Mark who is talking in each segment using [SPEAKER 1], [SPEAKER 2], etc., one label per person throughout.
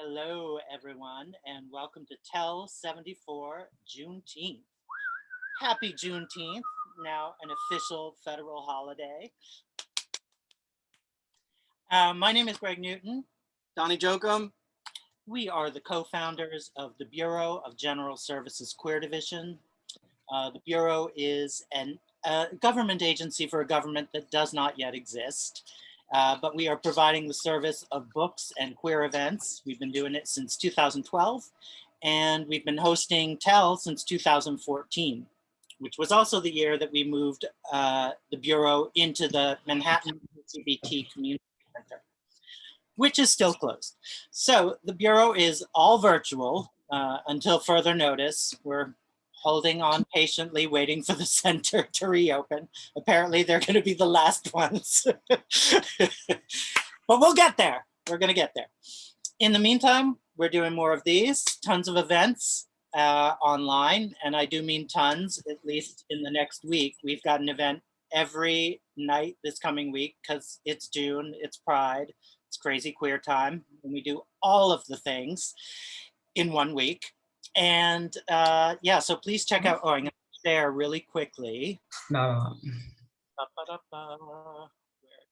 [SPEAKER 1] Hello, everyone, and welcome to Tell 74 Juneteenth. Happy Juneteenth, now an official federal holiday. My name is Greg Newton.
[SPEAKER 2] Donnie Jokum.
[SPEAKER 1] We are the co-founders of the Bureau of General Services Queer Division. The Bureau is a government agency for a government that does not yet exist. But we are providing the service of books and queer events. We've been doing it since 2012, and we've been hosting Tell since 2014, which was also the year that we moved the Bureau into the Manhattan LGBT Community Center, which is still closed. So the Bureau is all virtual until further notice. We're holding on patiently, waiting for the center to reopen. Apparently they're gonna be the last ones. But we'll get there, we're gonna get there. In the meantime, we're doing more of these, tons of events online, and I do mean tons, at least in the next week. We've got an event every night this coming week because it's June, it's Pride, it's crazy queer time, and we do all of the things in 1 week. And yeah, so please check out, I'm gonna share really quickly.
[SPEAKER 2] No.
[SPEAKER 1] Where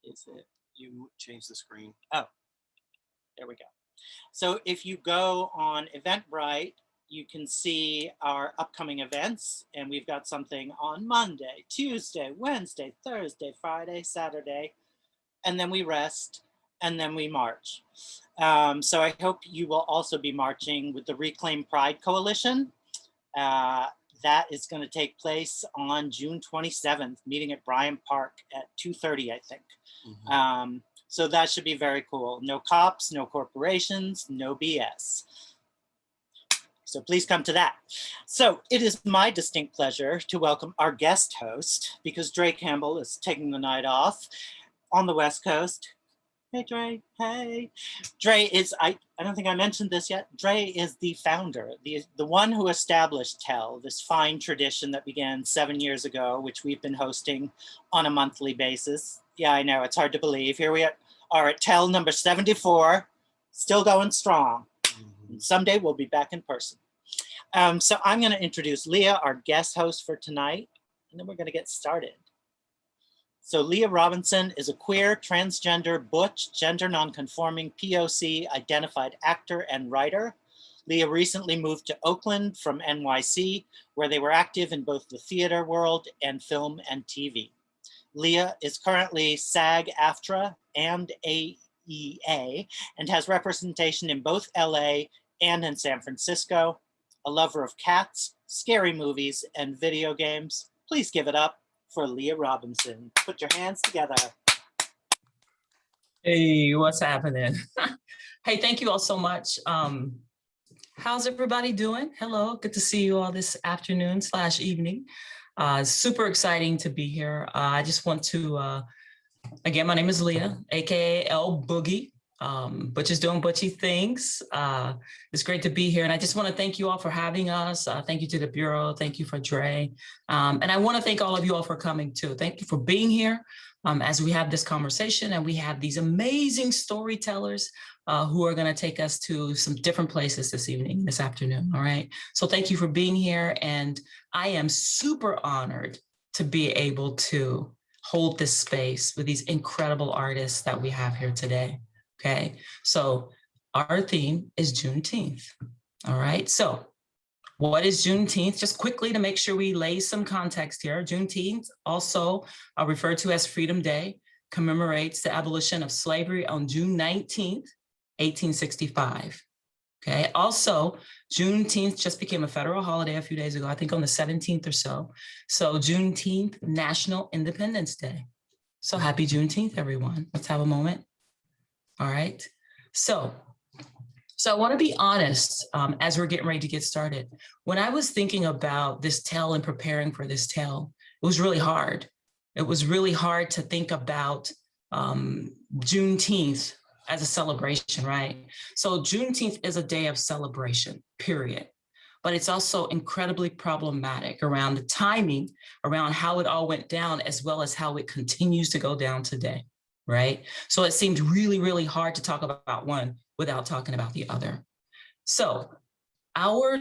[SPEAKER 1] is it?
[SPEAKER 2] You changed the screen.
[SPEAKER 1] Oh, there we go. So if you go on Eventbrite, you can see our upcoming events, and we've got something on Monday, Tuesday, Wednesday, Thursday, Friday, Saturday, and then we rest, and then we march. So I hope you will also be marching with the Reclaim Pride Coalition. That is going to take place on June 27th, meeting at Bryant Park at 2:30, I think. Mm-hmm. So that should be very cool. No cops, no corporations, no BS. So please come to that. So it is my distinct pleasure to welcome our guest host, because Drae Campbell is taking the night off on the West Coast. Hey, Drae, hey. Drae is, I don't think I mentioned this yet. Drae is the founder, the one who established Tell, this fine tradition that began 7 years ago, which we've been hosting on a monthly basis. Yeah, I know, it's hard to believe. Here we are at Tell number 74, still going strong. Mm-hmm. Someday we'll be back in person. So I'm gonna introduce Leah, our guest host for tonight, and then we're gonna get started. So Leah Robinson is a queer, transgender, butch, gender nonconforming, POC identified actor and writer. Leah recently moved to Oakland from NYC, where they were active in both the theater world and film and TV. Leah is currently SAG-AFTRA and AEA and has representation in both LA and in San Francisco. A lover of cats, scary movies, and video games. Please give it up for Leah Robinson. Put your hands together.
[SPEAKER 3] Hey, what's happening? Hey, thank you all so much. How's everybody doing? Hello, good to see you all this afternoon/evening. Super exciting to be here. I just want to, again, my name is Leah, AKA L Boogie. Butch is doing butchy things. It's great to be here. And I just want to thank you all for having us. Thank you to the Bureau. Thank you for Drae. And I want to thank all of you all for coming too. Thank you for being here as we have this conversation, and we have these amazing storytellers who are going to take us to some different places this afternoon. All right. So thank you for being here. And I am super honored to be able to hold this space with these incredible artists that we have here today. Okay, so our theme is Juneteenth. All right, so what is Juneteenth? Just quickly to make sure we lay some context here. Juneteenth, also referred to as Freedom Day, commemorates the abolition of slavery on June 19th, 1865. Okay, also Juneteenth just became a federal holiday a few days ago, I think on the 17th or so. So Juneteenth, National Independence Day. So happy Juneteenth, everyone. Let's have a moment. All right, so I want to be honest as we're getting ready to get started. When I was thinking about this Tell and preparing for this Tell, it was really hard. It was really hard to think about Juneteenth as a celebration, right? So Juneteenth is a day of celebration, period. But it's also incredibly problematic around the timing, around how it all went down, as well as how it continues to go down today. Right? So it seemed really, really hard to talk about one, without talking about the other. So our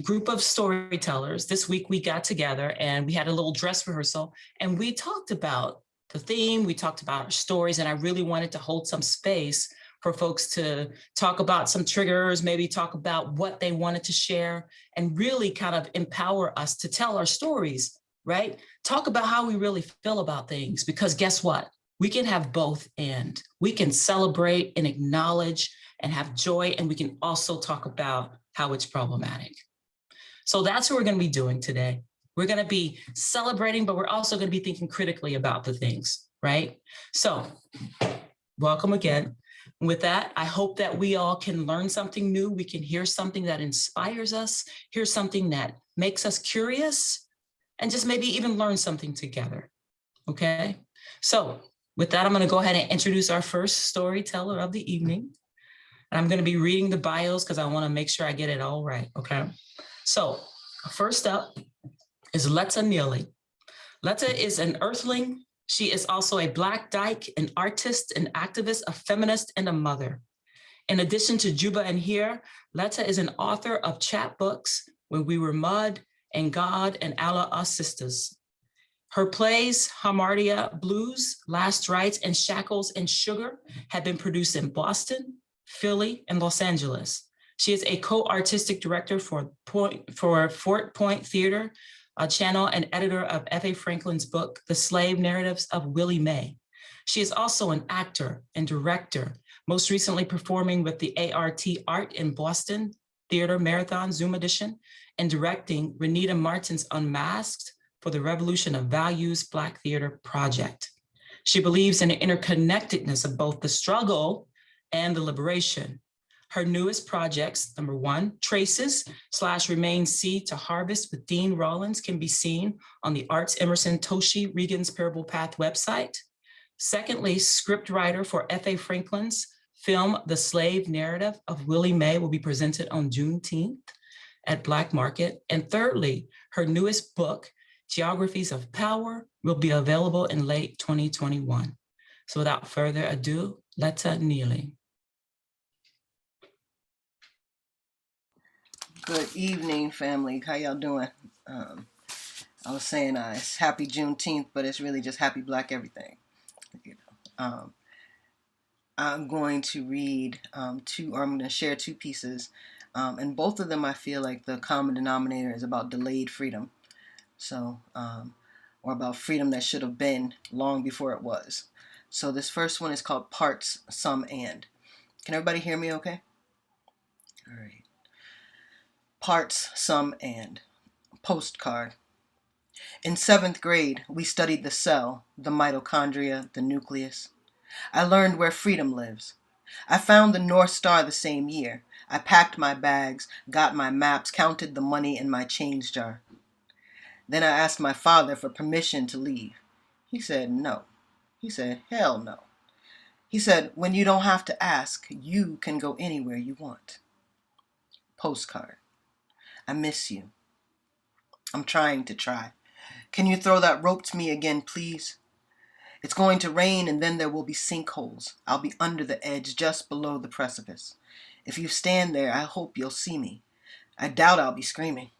[SPEAKER 3] group of storytellers, this week we got together and we had a little dress rehearsal and we talked about the theme, we talked about our stories, and I really wanted to hold some space for folks to talk about some triggers, maybe talk about what they wanted to share, and really kind of empower us to tell our stories, right? Talk about how we really feel about things, because guess what? We can have both, and we can celebrate and acknowledge and have joy, and we can also talk about how it's problematic. So that's what we're going to be doing today. We're going to be celebrating, but we're also going to be thinking critically about the things, right? So welcome again. With that, I hope that we all can learn something new. We can hear something that inspires us, hear something that makes us curious, and just maybe even learn something together, okay? So with that, I'm going to go ahead and introduce our first storyteller of the evening. And I'm going to be reading the bios because I want to make sure I get it all right, okay? So first up is Letta Neely. Letta is an earthling. She is also a Black dyke, an artist, an activist, a feminist, and a mother. In addition to Juba and Here, Letta is an author of chapbooks, When We Were Mud, and God and Allah Us Sisters. Her plays, Hamartia Blues, Last Rites, and Shackles and Sugar have been produced in Boston, Philly, and Los Angeles. She is a co-artistic director for Fort Point Theater Channel and editor of F.A. Franklin's book, The Slave Narratives of Willie Mae. She is also an actor and director, most recently performing with the Art in Boston Theater Marathon Zoom Edition and directing Renita Martin's Unmasked for the Revolution of Values Black Theater Project. She believes in the interconnectedness of both the struggle and the liberation. Her newest projects, number one, Traces/Remain Seed to Harvest with Dean Rollins, can be seen on the Arts Emerson Toshi Regan's Parable Path website. Secondly, scriptwriter for F.A. Franklin's film, The Slave Narrative of Willie Mae, will be presented on Juneteenth at Black Market. And thirdly, her newest book, Geographies of Power, will be available in late 2021. So without further ado, Letta Neely.
[SPEAKER 4] Good evening, family. How y'all doing? I was saying it's happy Juneteenth, but it's really just happy Black everything. I'm going to read I'm going to share two pieces, and both of them I feel like the common denominator is about delayed freedom. So, or about freedom that should have been long before it was. So this first one is called Parts, Some, and. Can everybody hear me okay? All right. Parts, Some, and. Postcard. In 7th grade, we studied the cell, the mitochondria, the nucleus. I learned where freedom lives. I found the North Star the same year. I packed my bags, got my maps, counted the money in my change jar. Then I asked my father for permission to leave. He said no. He said, hell no. He said, when you don't have to ask, you can go anywhere you want. Postcard. I miss you. I'm trying to try. Can you throw that rope to me again, please? It's going to rain and then there will be sinkholes. I'll be under the edge, just below the precipice. If you stand there, I hope you'll see me. I doubt I'll be screaming.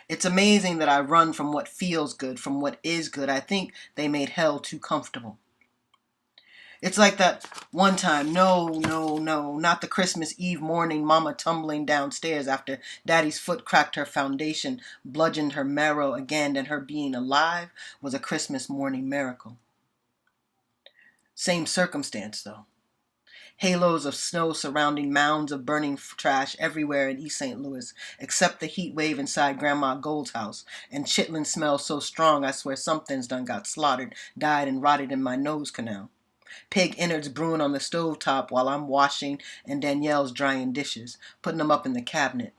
[SPEAKER 4] It's amazing that I run from what feels good, from what is good. I think they made hell too comfortable. It's like that one time, no, not the Christmas Eve morning, Mama tumbling downstairs after Daddy's foot cracked her foundation, bludgeoned her marrow again, and her being alive was a Christmas morning miracle. Same circumstance, though. Halos of snow surrounding mounds of burning trash everywhere in East St. Louis, except the heat wave inside Grandma Gold's house, and chitlin smells so strong I swear something's done got slaughtered, died, and rotted in my nose canal. Pig innards brewing on the stovetop while I'm washing and Danielle's drying dishes, putting them up in the cabinet.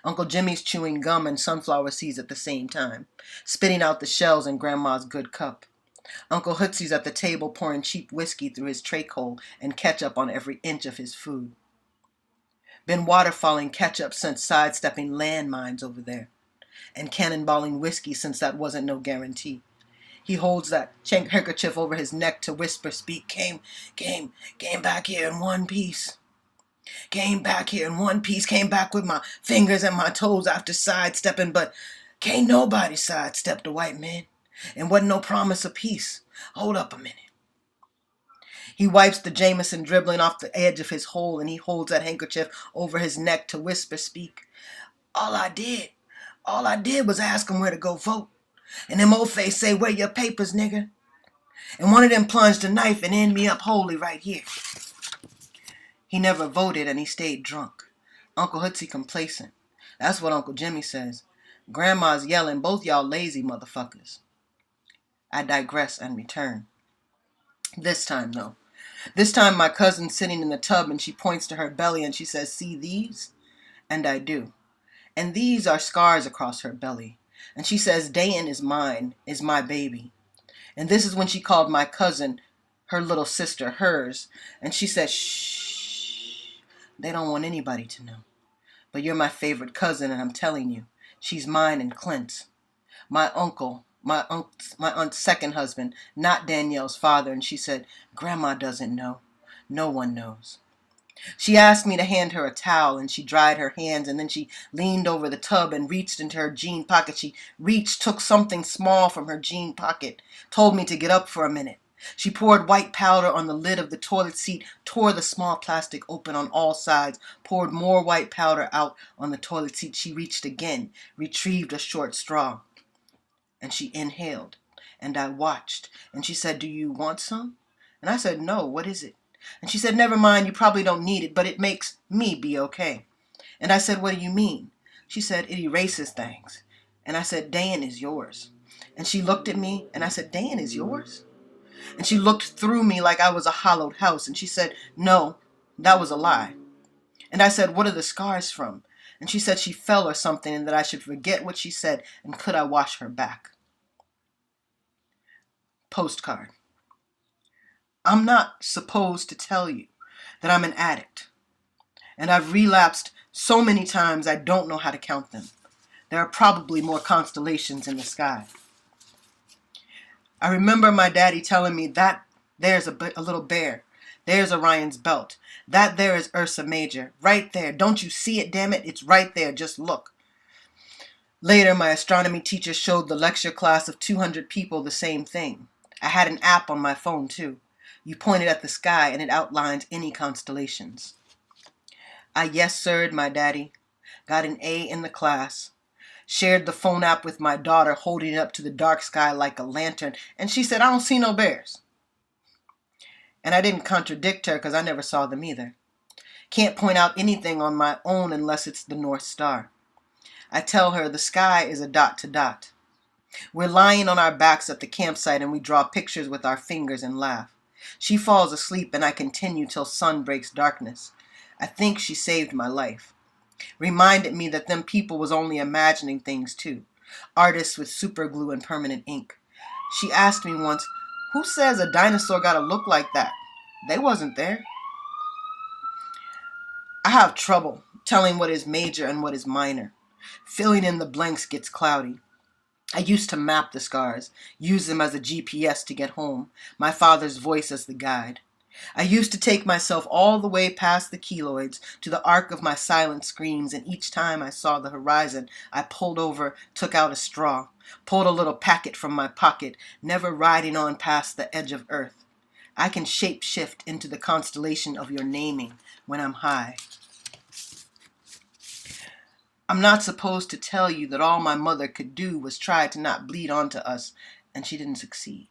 [SPEAKER 4] Uncle Jimmy's chewing gum and sunflower seeds at the same time, spitting out the shells in Grandma's good cup. Uncle Hootsy's at the table pouring cheap whiskey through his tray hole and ketchup on every inch of his food. Been waterfalling ketchup since sidestepping landmines over there, and cannonballing whiskey since that wasn't no guarantee. He holds that handkerchief over his neck to whisper, speak, came back here in one piece. Came back here in one piece, came back with my fingers and my toes after sidestepping, but can't nobody sidestep the white man. And wasn't no promise of peace. Hold up a minute. He wipes the Jameson dribbling off the edge of his hole, and he holds that handkerchief over his neck to whisper speak. All I did was ask him where to go vote. And them old face say, where your papers, nigga? And one of them plunged a knife and ended me up wholly right here. He never voted and he stayed drunk. Uncle Hootsie complacent. That's what Uncle Jimmy says. Grandma's yelling, both y'all lazy motherfuckers. I digress and return. This time, though. This time my cousin's sitting in the tub and she points to her belly and she says, see these? And I do. And these are scars across her belly. And she says, Dayan is mine, is my baby. And this is when she called my cousin, her little sister, hers. And she said, shh, they don't want anybody to know. But you're my favorite cousin and I'm telling you, she's mine and Clint's. My aunt's second husband, not Danielle's father. And she said, Grandma doesn't know. No one knows. She asked me to hand her a towel and she dried her hands and then she leaned over the tub and reached into her jean pocket. She reached, took something small from her jean pocket, told me to get up for a minute. She poured white powder on the lid of the toilet seat, tore the small plastic open on all sides, poured more white powder out on the toilet seat. She reached again, retrieved a short straw, and she inhaled. And I watched, and she said, do you want some? And I said, no, what is it? And she said, never mind, you probably don't need it, but it makes me be okay. And I said, what do you mean? She said, it erases things. And I said, Dayan is yours. And she looked at me, and I said, Dayan is yours? And she looked through me like I was a hollowed house, and she said, no, that was a lie. And I said, what are the scars from? And she said she fell or something, and that I should forget what she said, and could I wash her back? Postcard. I'm not supposed to tell you that I'm an addict. And I've relapsed so many times I don't know how to count them. There are probably more constellations in the sky. I remember my daddy telling me that there's a little bear. There's Orion's belt. That there is Ursa Major. Right there. Don't you see it, damn it? It's right there. Just look. Later, my astronomy teacher showed the lecture class of 200 people the same thing. I had an app on my phone, too. You point it at the sky and it outlines any constellations. I yes sir'd my daddy, got an A in the class, shared the phone app with my daughter, holding it up to the dark sky like a lantern, and she said, I don't see no bears. And I didn't contradict her because I never saw them either. Can't point out anything on my own unless it's the North Star. I tell her the sky is a dot to dot. We're lying on our backs at the campsite and we draw pictures with our fingers and laugh. She falls asleep and I continue till sun breaks darkness. I think she saved my life. Reminded me that them people was only imagining things too. Artists with super glue and permanent ink. She asked me once, who says a dinosaur gotta look like that? They wasn't there. I have trouble telling what is major and what is minor. Filling in the blanks gets cloudy. I used to map the scars, use them as a GPS to get home, my father's voice as the guide. I used to take myself all the way past the keloids to the arc of my silent screams, and each time I saw the horizon, I pulled over, took out a straw, pulled a little packet from my pocket, never riding on past the edge of earth. I can shape shift into the constellation of your naming when I'm high. I'm not supposed to tell you that all my mother could do was try to not bleed onto us, and she didn't succeed.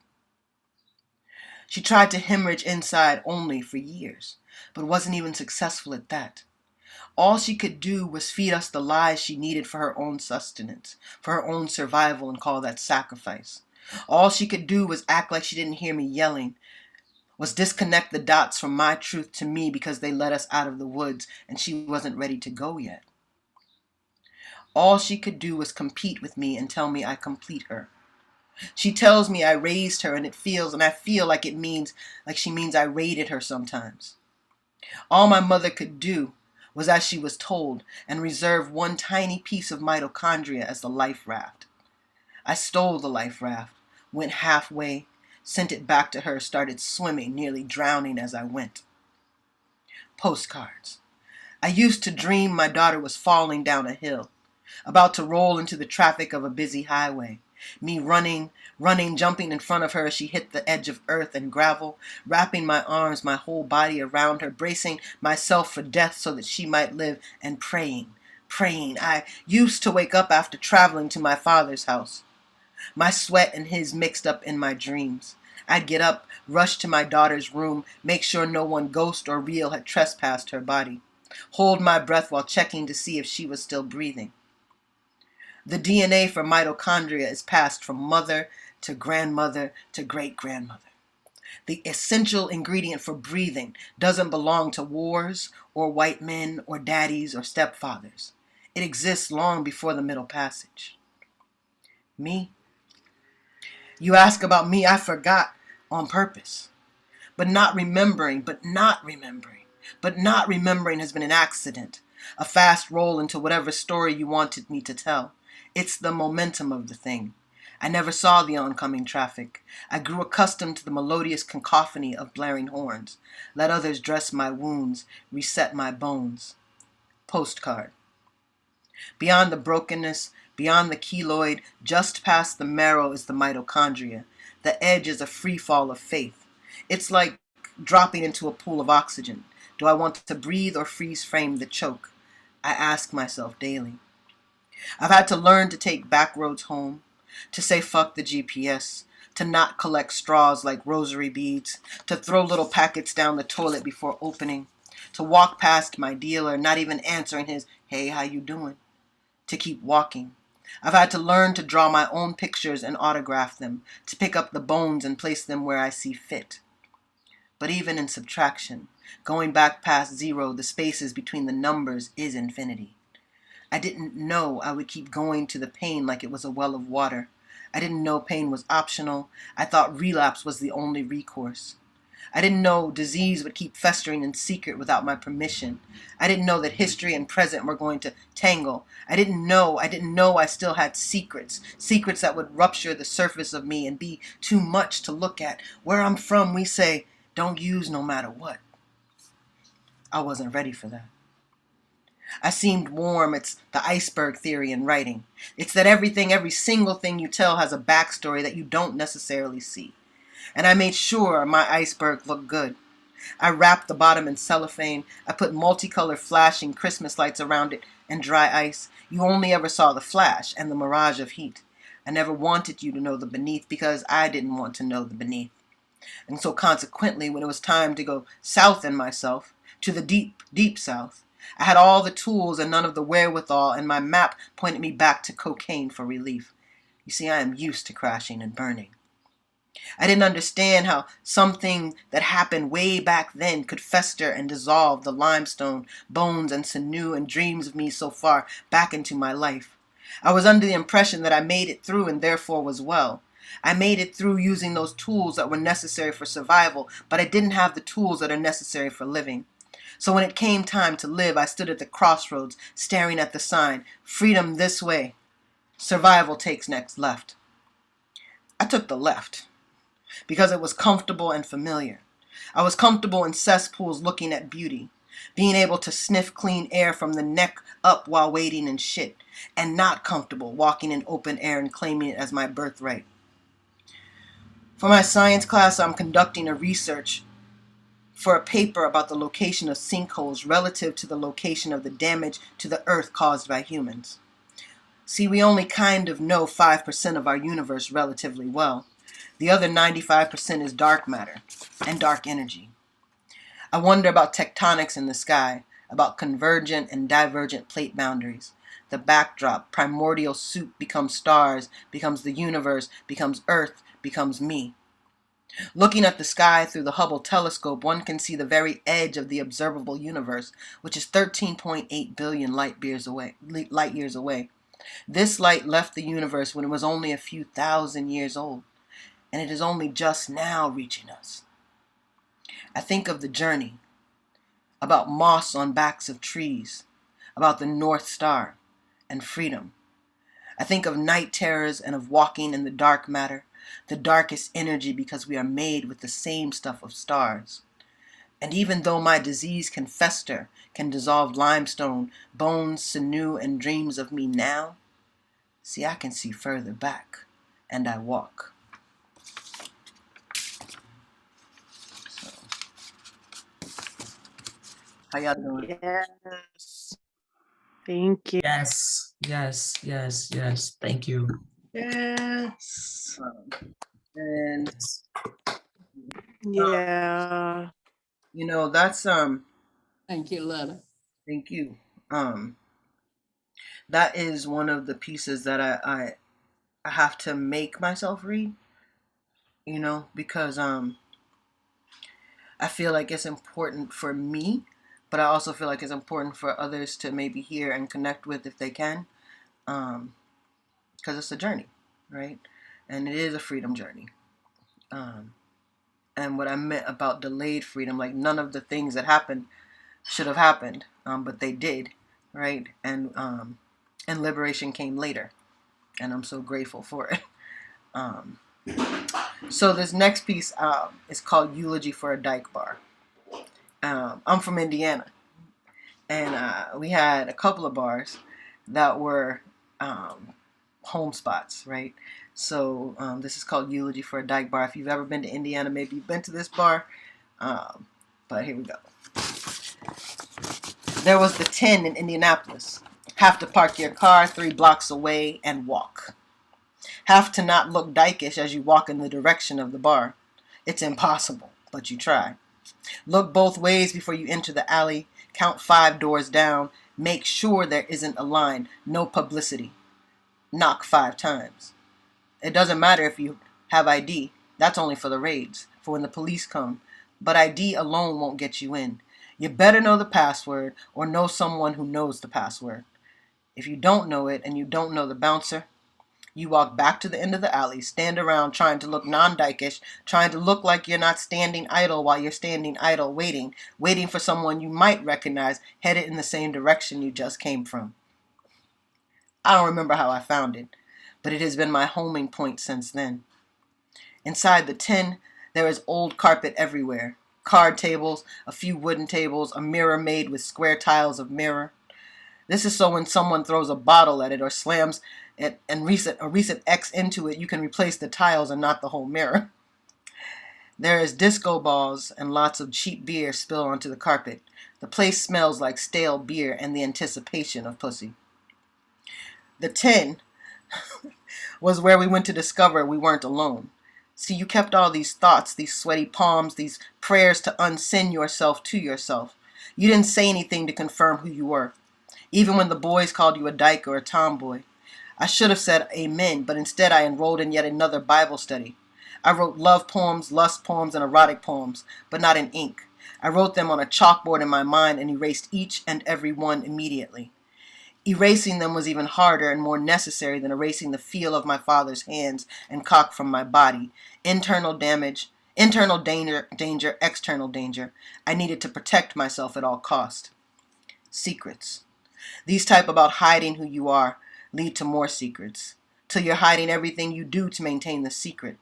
[SPEAKER 4] She tried to hemorrhage inside only for years, but wasn't even successful at that. All she could do was feed us the lies she needed for her own sustenance, for her own survival, and call that sacrifice. All she could do was act like she didn't hear me yelling, was disconnect the dots from my truth to me because they let us out of the woods and she wasn't ready to go yet. All she could do was compete with me and tell me I complete her. She tells me I raised her and I feel like she means I raided her sometimes. All my mother could do was as she was told and reserve one tiny piece of mitochondria as the life raft. I stole the life raft, went halfway, sent it back to her, started swimming, nearly drowning as I went. Postcards. I used to dream my daughter was falling down a hill, about to roll into the traffic of a busy highway. Me running, jumping in front of her as she hit the edge of earth and gravel, wrapping my arms, my whole body around her, bracing myself for death so that she might live, and praying. I used to wake up after traveling to my father's house, my sweat and his mixed up in my dreams. I'd get up, rush to my daughter's room, make sure no one ghost or real had trespassed her body, hold my breath while checking to see if she was still breathing. The DNA for mitochondria is passed from mother to grandmother to great-grandmother. The essential ingredient for breathing doesn't belong to wars or white men or daddies or stepfathers. It exists long before the Middle Passage. Me? You ask about me, I forgot on purpose. But not remembering has been an accident, a fast roll into whatever story you wanted me to tell. It's the momentum of the thing. I never saw the oncoming traffic. I grew accustomed to the melodious cacophony of blaring horns. Let others dress my wounds, reset my bones. Postcard. Beyond the brokenness, beyond the keloid, just past the marrow is the mitochondria. The edge is a free fall of faith. It's like dropping into a pool of oxygen. Do I want to breathe or freeze frame the choke? I ask myself daily. I've had to learn to take back roads home, to say fuck the GPS, to not collect straws like rosary beads, to throw little packets down the toilet before opening, to walk past my dealer, not even answering his, hey, how you doing? To keep walking. I've had to learn to draw my own pictures and autograph them, to pick up the bones and place them where I see fit. But even in subtraction, going back past zero, the spaces between the numbers is infinity. I didn't know I would keep going to the pain like it was a well of water. I didn't know pain was optional. I thought relapse was the only recourse. I didn't know disease would keep festering in secret without my permission. I didn't know that history and present were going to tangle. I didn't know I still had secrets that would rupture the surface of me and be too much to look at. Where I'm from, we say, don't use no matter what. I wasn't ready for that. I seemed warm. It's the iceberg theory in writing. It's that every single thing you tell has a backstory that you don't necessarily see. And I made sure my iceberg looked good. I wrapped the bottom in cellophane. I put multicolored flashing Christmas lights around it and dry ice. You only ever saw the flash and the mirage of heat. I never wanted you to know the beneath because I didn't want to know the beneath. And so consequently, when it was time to go south in myself, to the deep, deep south, I had all the tools and none of the wherewithal, and my map pointed me back to cocaine for relief. You see, I am used to crashing and burning. I didn't understand how something that happened way back then could fester and dissolve the limestone, bones, and sinew and dreams of me so far back into my life. I was under the impression that I made it through and therefore was well. I made it through using those tools that were necessary for survival, but I didn't have the tools that are necessary for living. So when it came time to live, I stood at the crossroads, staring at the sign, freedom this way, survival takes next left. I took the left because it was comfortable and familiar. I was comfortable in cesspools looking at beauty, being able to sniff clean air from the neck up while wading in shit, and not comfortable walking in open air and claiming it as my birthright. For my science class, I'm conducting a research for a paper about the location of sinkholes relative to the location of the damage to the earth caused by humans. See, we only kind of know 5% of our universe relatively well. The other 95% is dark matter and dark energy. I wonder about tectonics in the sky, about convergent and divergent plate boundaries. The backdrop, primordial soup becomes stars, becomes the universe, becomes earth, becomes me. Looking at the sky through the Hubble telescope, one can see the very edge of the observable universe, which is 13.8 billion light years away. This light left the universe when it was only a few thousand years old, and it is only just now reaching us. I think of the journey, about moss on backs of trees, about the North Star and freedom. I think of night terrors and of walking in the dark matter, the darkest energy because we are made with the same stuff of stars. And even though my disease can fester, can dissolve limestone, bones, sinew, and dreams of me now, see, I can see further back, and I walk. So, how y'all doing?
[SPEAKER 5] Yes. Thank you.
[SPEAKER 3] Yes, yes, yes, yes. Thank you.
[SPEAKER 5] Yes.
[SPEAKER 4] And
[SPEAKER 5] Yeah.
[SPEAKER 4] you know, that's
[SPEAKER 6] Thank you, Letta.
[SPEAKER 4] thank you. That is one of the pieces that I have to make myself read, you know, because I feel like it's important for me, but I also feel like it's important for others to maybe hear and connect with if they can, because it's a journey, right? And it is a freedom journey. And what I meant about delayed freedom, like none of the things that happened should have happened, but they did, right? And liberation came later, and I'm so grateful for it. So this next piece is called "Eulogy for a Dike Bar." I'm from Indiana, and we had a couple of bars that were home spots, right? So this is called "Eulogy for a Dike Bar." If you've ever been to Indiana, maybe you've been to this bar, but here we go. There was the 10 in Indianapolis. Have to park your car 3 blocks away and walk. Have to not look dykish as you walk in the direction of the bar. It's impossible, but you try. Look both ways before you enter the alley. Count 5 doors down. Make sure there isn't a line. No publicity. Knock 5 times. It doesn't matter if you have ID. That's only for the raids, for when the police come. But ID alone won't get you in. You better know the password or know someone who knows the password. If you don't know it and you don't know the bouncer, you walk back to the end of the alley, stand around trying to look non-dykish, trying to look like you're not standing idle while you're standing idle, waiting for someone you might recognize headed in the same direction you just came from. I don't remember how I found it, but it has been my homing point since then. Inside the 10, there is old carpet everywhere. Card tables, a few wooden tables, a mirror made with square tiles of mirror. This is so when someone throws a bottle at it or slams it and a recent X into it, you can replace the tiles and not the whole mirror. There is disco balls and lots of cheap beer spilled onto the carpet. The place smells like stale beer and the anticipation of pussy. The 10 was where we went to discover we weren't alone. See, you kept all these thoughts, these sweaty palms, these prayers to unsin yourself to yourself. You didn't say anything to confirm who you were, even when the boys called you a dyke or a tomboy. I should have said amen, but instead I enrolled in yet another Bible study. I wrote love poems, lust poems, and erotic poems, but not in ink. I wrote them on a chalkboard in my mind and erased each and every one immediately. Erasing them was even harder and more necessary than erasing the feel of my father's hands and cock from my body. Internal danger, external danger. I needed to protect myself at all cost. Secrets. These type about hiding who you are lead to more secrets, till you're hiding everything you do to maintain the secret.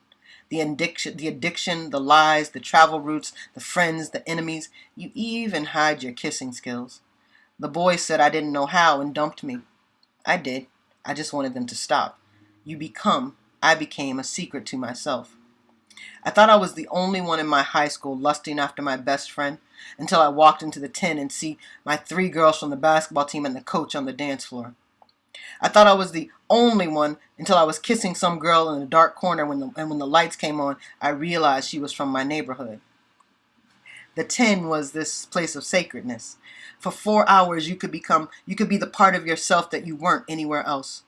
[SPEAKER 4] The addiction, the lies, the travel routes, the friends, the enemies. You even hide your kissing skills. The boys said I didn't know how and dumped me. I did. I just wanted them to stop. I became a secret to myself. I thought I was the only one in my high school lusting after my best friend until I walked into the 10 and see my 3 girls from the basketball team and the coach on the dance floor. I thought I was the only one until I was kissing some girl in a dark corner when the lights came on, I realized she was from my neighborhood. The 10 was this place of sacredness. For 4 hours you could be the part of yourself that you weren't anywhere else.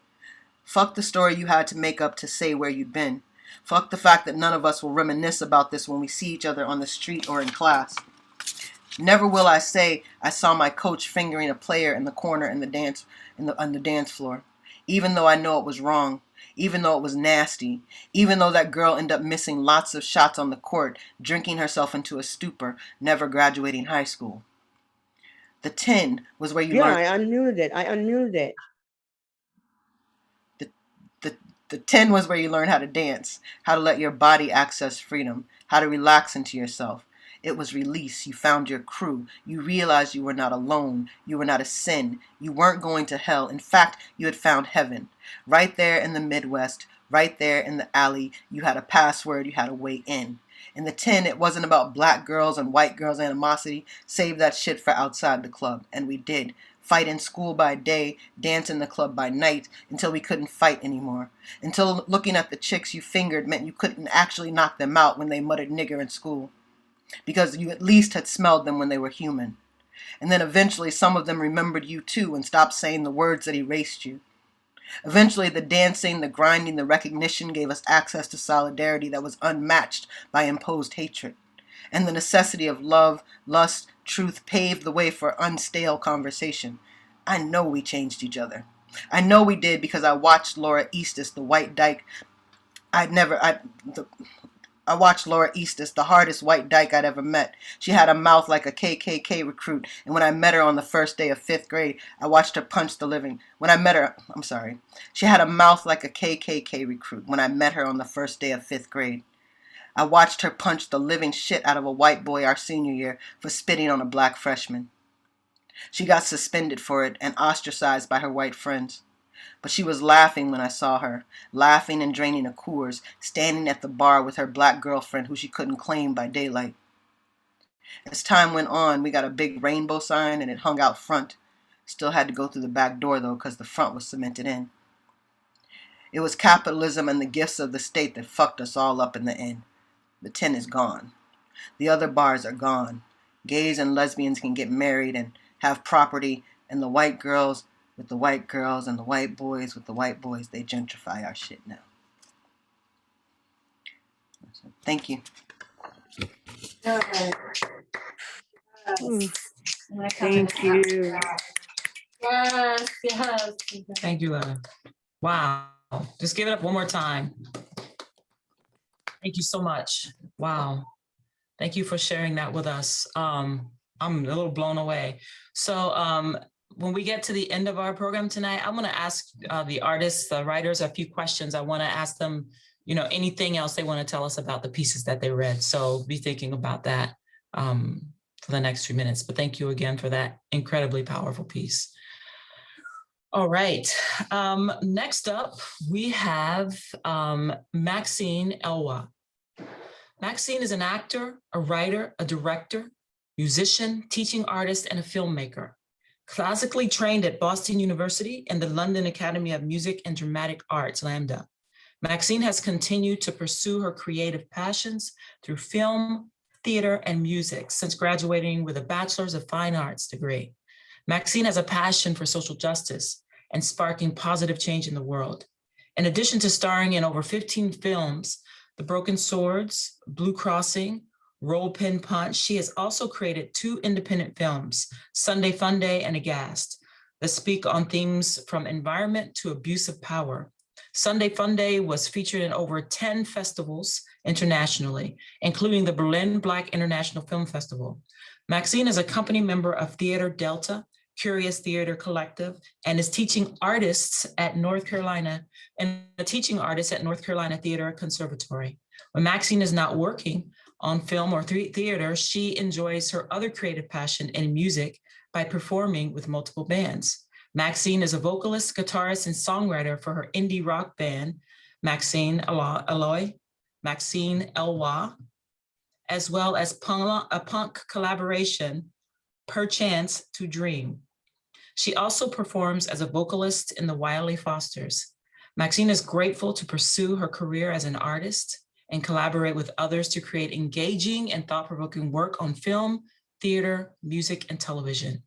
[SPEAKER 4] Fuck the story you had to make up to say where you'd been. Fuck the fact that none of us will reminisce about this when we see each other on the street or in class. Never will I say I saw my coach fingering a player in the corner on the dance floor, even though I know it was wrong, even though it was nasty, even though that girl ended up missing lots of shots on the court, drinking herself into a stupor, never graduating high school. The 10 was where you learned.
[SPEAKER 5] I unmuted it.
[SPEAKER 4] The 10 was where you learned how to dance, how to let your body access freedom, how to relax into yourself. It was release. You found your crew. You realized you were not alone. You were not a sin. You weren't going to hell. In fact, you had found heaven. Right there in the Midwest, right there in the alley, you had a password. You had a way in. In the 10, it wasn't about black girls and white girls' animosity. Save that shit for outside the club. And we did. Fight in school by day, dance in the club by night, until we couldn't fight anymore. Until looking at the chicks you fingered meant you couldn't actually knock them out when they muttered nigger in school. Because you at least had smelled them when they were human. And then eventually some of them remembered you too and stopped saying the words that erased you. Eventually the dancing, the grinding, the recognition gave us access to solidarity that was unmatched by imposed hatred. And the necessity of love, lust, truth paved the way for unstale conversation. I know we changed each other. I know we did because I watched Laura Eastis, the white dyke. I watched Laura Eastis, the hardest white dyke I'd ever met. She had a mouth like a KKK recruit, and when I met her on the first day of 5th grade, I watched her punch the living. She had a mouth like a KKK recruit. When I met her on the first day of 5th grade, I watched her punch the living shit out of a white boy our senior year for spitting on a black freshman. She got suspended for it and ostracized by her white friends. But she was laughing when I saw her, laughing and draining a Coors, standing at the bar with her black girlfriend who she couldn't claim by daylight. As time went on, we got a big rainbow sign and it hung out front. Still had to go through the back door though, because the front was cemented in. It was capitalism and the gifts of the state that fucked us all up in the end. The 10 is gone. The other bars are gone. Gays and lesbians can get married and have property, and the white girls with the white girls and the white boys with the white boys, they gentrify our shit now. Thank you.
[SPEAKER 5] Mm, thank you.
[SPEAKER 6] Yes, yes.
[SPEAKER 3] Thank you, Letta. Wow. Just give it up one more time. Thank you so much. Wow. Thank you for sharing that with us. I'm a little blown away. So when we get to the end of our program tonight, I want to ask the artists, the writers, a few questions. I want to ask them, anything else they want to tell us about the pieces that they read. So be thinking about that for the next few minutes. But thank you again for that incredibly powerful piece. All right. Next up, we have Maxine Eloi. Maxine is an actor, a writer, a director, musician, teaching artist, and a filmmaker. Classically trained at Boston University and the London Academy of Music and Dramatic Arts, LAMDA. Maxine has continued to pursue her creative passions through film, theater, and music since graduating with a Bachelor's of Fine Arts degree. Maxine has a passion for social justice and sparking positive change in the world. In addition to starring in over 15 films, The Broken Swords, Blue Crossing, Roll Pin Punch, she has also created 2 independent films, Sunday Funday and Aghast, that speak on themes from environment to abuse of power. Sunday Funday was featured in over 10 festivals internationally, including the Berlin Black International Film Festival. Maxine is a company member of Theater Delta, Curious Theater Collective, and is teaching artists at North Carolina Theater Conservatory. When Maxine is not working on film or theater, she enjoys her other creative passion in music by performing with multiple bands. Maxine is a vocalist, guitarist, and songwriter for her indie rock band, Maxine Eloi, as well as a punk collaboration, Perchance to Dream. She also performs as a vocalist in the Wiley Fosters. Maxine is grateful to pursue her career as an artist and collaborate with others to create engaging and thought-provoking work on film, theater, music, and television.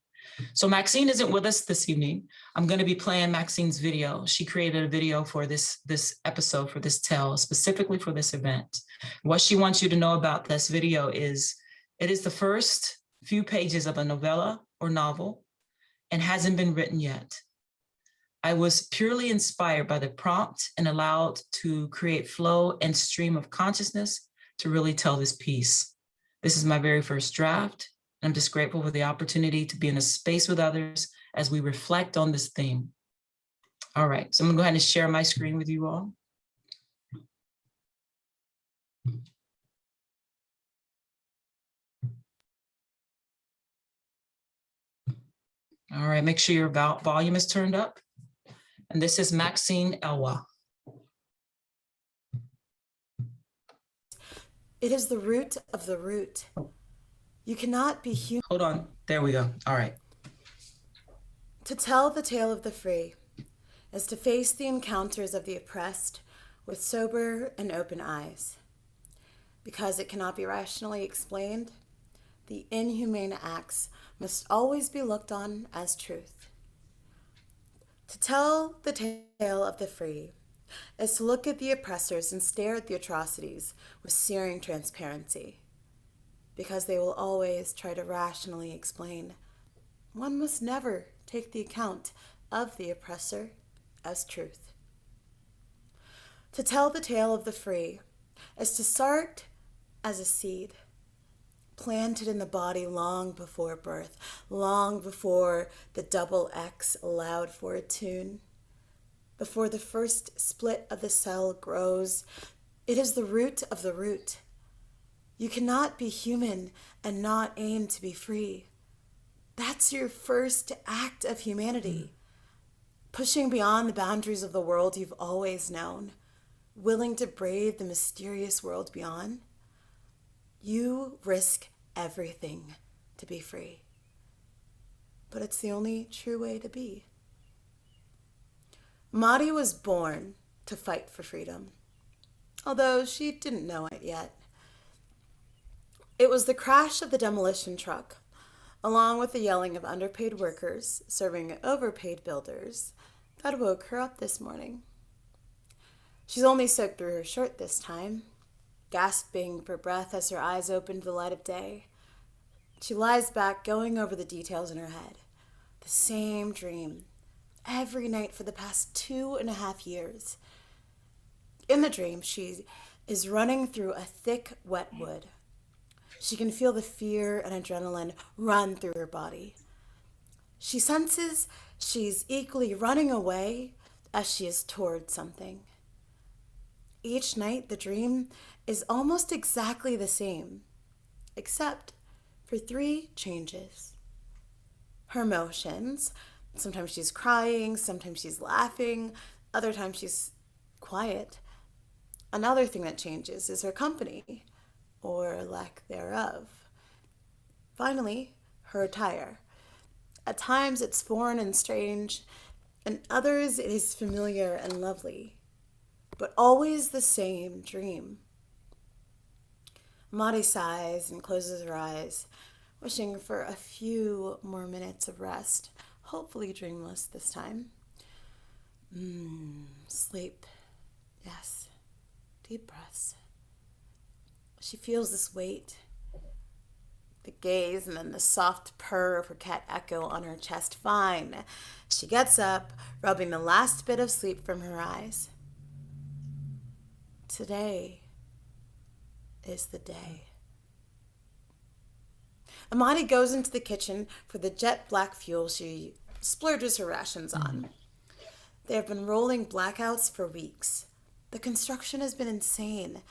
[SPEAKER 3] So Maxine isn't with us this evening. I'm going to be playing Maxine's video. She created a video for this episode, for this tell, specifically for this event. What she wants you to know about this video is, it is the first few pages of a novella or novel and hasn't been written yet. I was purely inspired by the prompt and allowed to create flow and stream of consciousness to really tell this piece. This is my very first draft. And I'm just grateful for the opportunity to be in a space with others as we reflect on this theme. All right, so I'm gonna go ahead and share my screen with you all. All right, make sure your volume is turned up. And this is Maxine Eloi.
[SPEAKER 7] It is the root of the root. You cannot be human.
[SPEAKER 3] Hold on, there we go. All right.
[SPEAKER 7] To tell the tale of the free is to face the encounters of the oppressed with sober and open eyes. Because it cannot be rationally explained, the inhumane acts must always be looked on as truth. To tell the tale of the free is to look at the oppressors and stare at the atrocities with searing transparency. Because they will always try to rationally explain, one must never take the account of the oppressor as truth. To tell the tale of the free is to start as a seed, planted in the body long before birth, long before the double X allowed for a tune, before the first split of the cell grows. It is the root of the root. You cannot be human and not aim to be free. That's your first act of humanity. Pushing beyond the boundaries of the world you've always known, willing to brave the mysterious world beyond. You risk everything to be free. But it's the only true way to be. Madi was born to fight for freedom, although she didn't know it yet. It was the crash of the demolition truck, along with the yelling of underpaid workers serving overpaid builders, that woke her up this morning. She's only soaked through her shirt this time, gasping for breath as her eyes open to the light of day. She lies back, going over the details in her head. The same dream, every night for the past 2.5 years. In the dream, she is running through a thick, wet wood. She can feel the fear and adrenaline run through her body. She senses she's equally running away as she is toward something. Each night, the dream is almost exactly the same, except for 3 changes. Her emotions, sometimes she's crying, sometimes she's laughing, other times she's quiet. Another thing that changes is her company, or lack thereof. Finally, her attire. At times it's foreign and strange, and others it is familiar and lovely, but always the same dream. Madi sighs and closes her eyes, wishing for a few more minutes of rest, hopefully dreamless this time. Sleep. Yes. Deep breaths. She feels this weight, the gaze, and then the soft purr of her cat Echo on her chest. Fine. She gets up, rubbing the last bit of sleep from her eyes. Today is the day. Amadi goes into the kitchen for the jet black fuel she splurges her rations on. They have been rolling blackouts for weeks. The construction has been insane.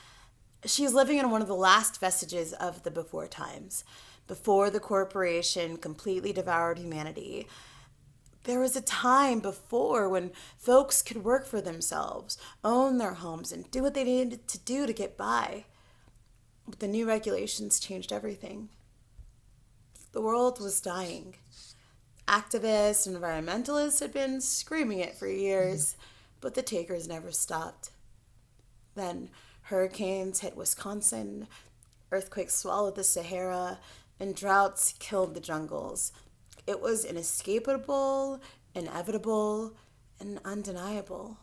[SPEAKER 7] She is living in one of the last vestiges of the before times, before the corporation completely devoured humanity. There was a time before when folks could work for themselves, own their homes, and do what they needed to do to get by. But the new regulations changed everything. The world was dying. Activists and environmentalists had been screaming it for years, but the takers never stopped. Then hurricanes hit Wisconsin, earthquakes swallowed the Sahara, and droughts killed the jungles. It was inescapable, inevitable, and undeniable.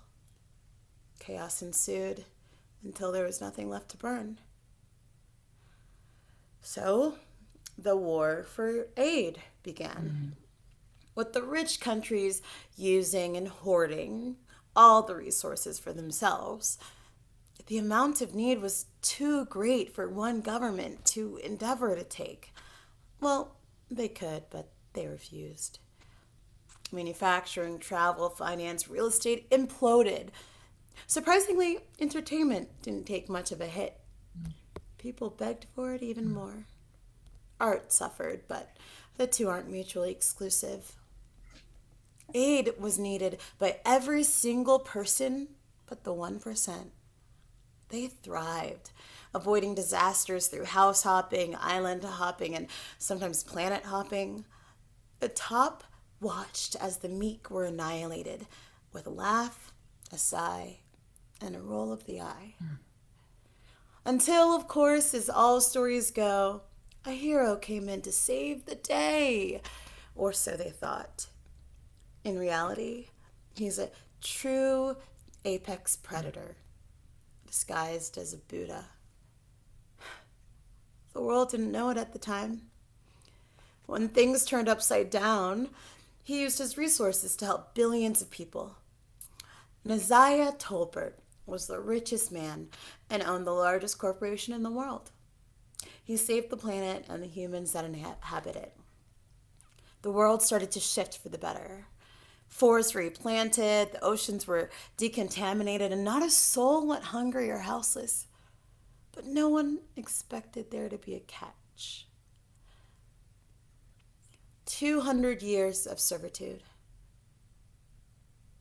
[SPEAKER 7] Chaos ensued until there was nothing left to burn. So, the war for aid began, with the rich countries using and hoarding all the resources for themselves. The amount of need was too great for one government to endeavor to take. Well, they could, but they refused. Manufacturing, travel, finance, real estate imploded. Surprisingly, entertainment didn't take much of a hit. People begged for it even more. Art suffered, but the two aren't mutually exclusive. Aid was needed by every single person but the 1%. They thrived, avoiding disasters through house hopping, island hopping, and sometimes planet hopping. The top watched as the meek were annihilated with a laugh, a sigh, and a roll of the eye. Until, of course, as all stories go, a hero came in to save the day, or so they thought. In reality, he's a true apex predator, disguised as a Buddha. The world didn't know it at the time. When things turned upside down, he used his resources to help billions of people. Neziah Tolbert was the richest man and owned the largest corporation in the world. He saved the planet and the humans that inhabit it. The world started to shift for the better. Forests were replanted, the oceans were decontaminated, and not a soul went hungry or houseless. But no one expected there to be a catch. 200 years of servitude.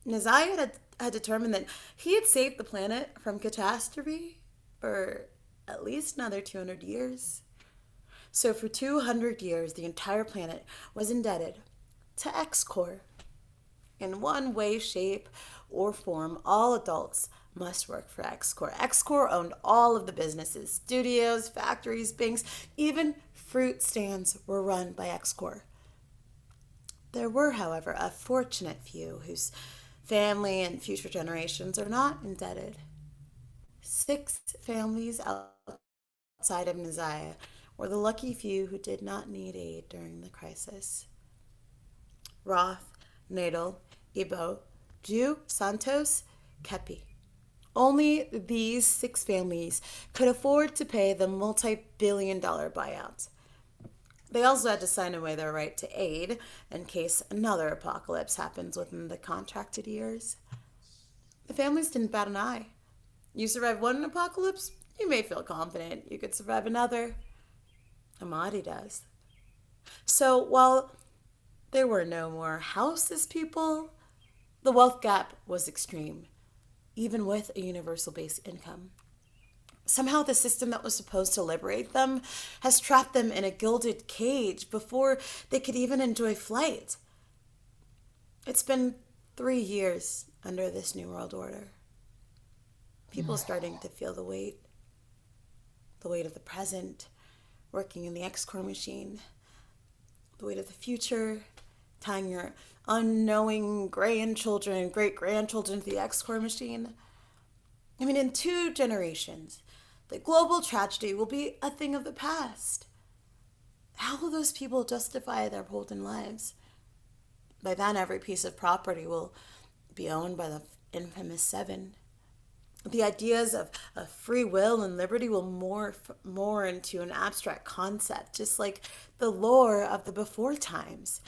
[SPEAKER 7] Neziah had determined that he had saved the planet from catastrophe for at least another 200 years. So for 200 years, the entire planet was indebted to X-Corp. In one way, shape, or form, all adults must work for X-Corp. X-Corp owned all of the businesses, studios, factories, banks, even fruit stands were run by X-Corp. There were, however, a fortunate few whose family and future generations are not indebted. 6 families outside of Neziah were the lucky few who did not need aid during the crisis. Roth, Nadal, Ibo, Jew, Santos, Kepi. Only these 6 families could afford to pay the multi-billion-dollar buyout. They also had to sign away their right to aid in case another apocalypse happens within the contracted years. The families didn't bat an eye. You survive one apocalypse, you may feel confident you could survive another. Amadi does. So while there were no more houseless people, the wealth gap was extreme, even with a universal basic income. Somehow the system that was supposed to liberate them has trapped them in a gilded cage before they could even enjoy flight. It's been 3 years under this new world order. People are starting to feel the weight of the present, working in the X-Corp machine, the weight of the future, tying your unknowing grandchildren, great-grandchildren to the X-Corp machine. I mean, in 2 generations, the global tragedy will be a thing of the past. How will those people justify their golden lives? By then, every piece of property will be owned by the infamous 7. The ideas of free will and liberty will morph more into an abstract concept, just like the lore of the before times,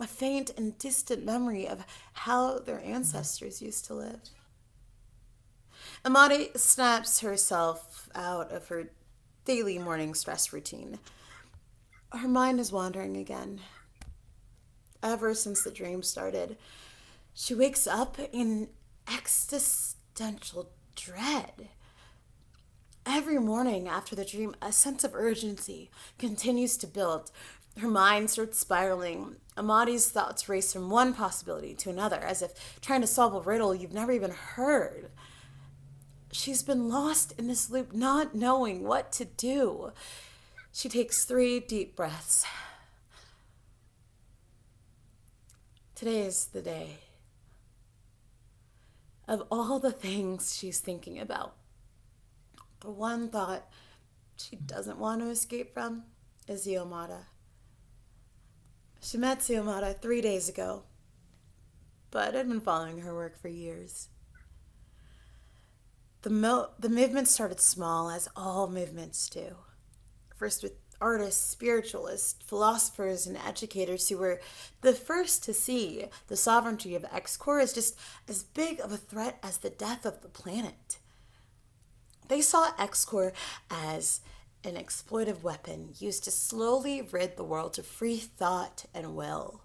[SPEAKER 7] a faint and distant memory of how their ancestors used to live. Amadi snaps herself out of her daily morning stress routine. Her mind is wandering again. Ever since the dream started, she wakes up in existential dread. Every morning after the dream, a sense of urgency continues to build. Her mind starts spiraling. Amadi's thoughts race from one possibility to another, as if trying to solve a riddle you've never even heard. She's been lost in this loop, not knowing what to do. She takes 3 deep breaths. Today is the day. Of all the things she's thinking about, the one thought she doesn't want to escape from is Yomada. She met Yomada 3 days ago, but had been following her work for years. The movement started small, as all movements do. First with artists, spiritualists, philosophers, and educators who were the first to see the sovereignty of X-Corp as just as big of a threat as the death of the planet. They saw X-Corp as an exploitive weapon used to slowly rid the world of free thought and will.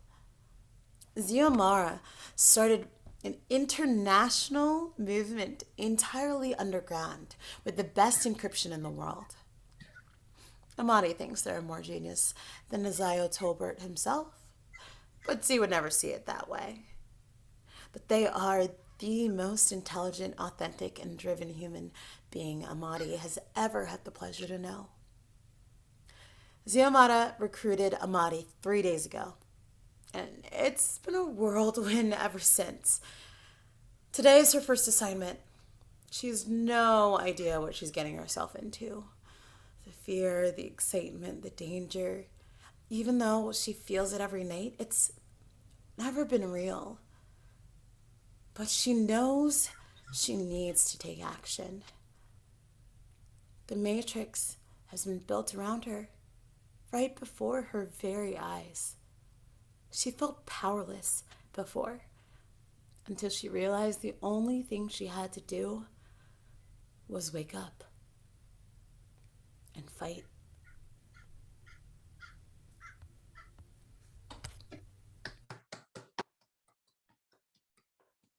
[SPEAKER 7] Xiomara started an international movement entirely underground with the best encryption in the world. Amadi thinks they're more genius than Isaiah Tolbert himself, but Z would never see it that way. But they are the most intelligent, authentic, and driven human being Amadi has ever had the pleasure to know. Xiomara recruited Amadi 3 days ago, and it's been a whirlwind ever since. Today is her first assignment. She has no idea what she's getting herself into. The fear, the excitement, the danger. Even though she feels it every night, it's never been real. But she knows she needs to take action. The matrix has been built around her, right before her very eyes. She felt powerless before, until she realized the only thing she had to do was wake up and fight.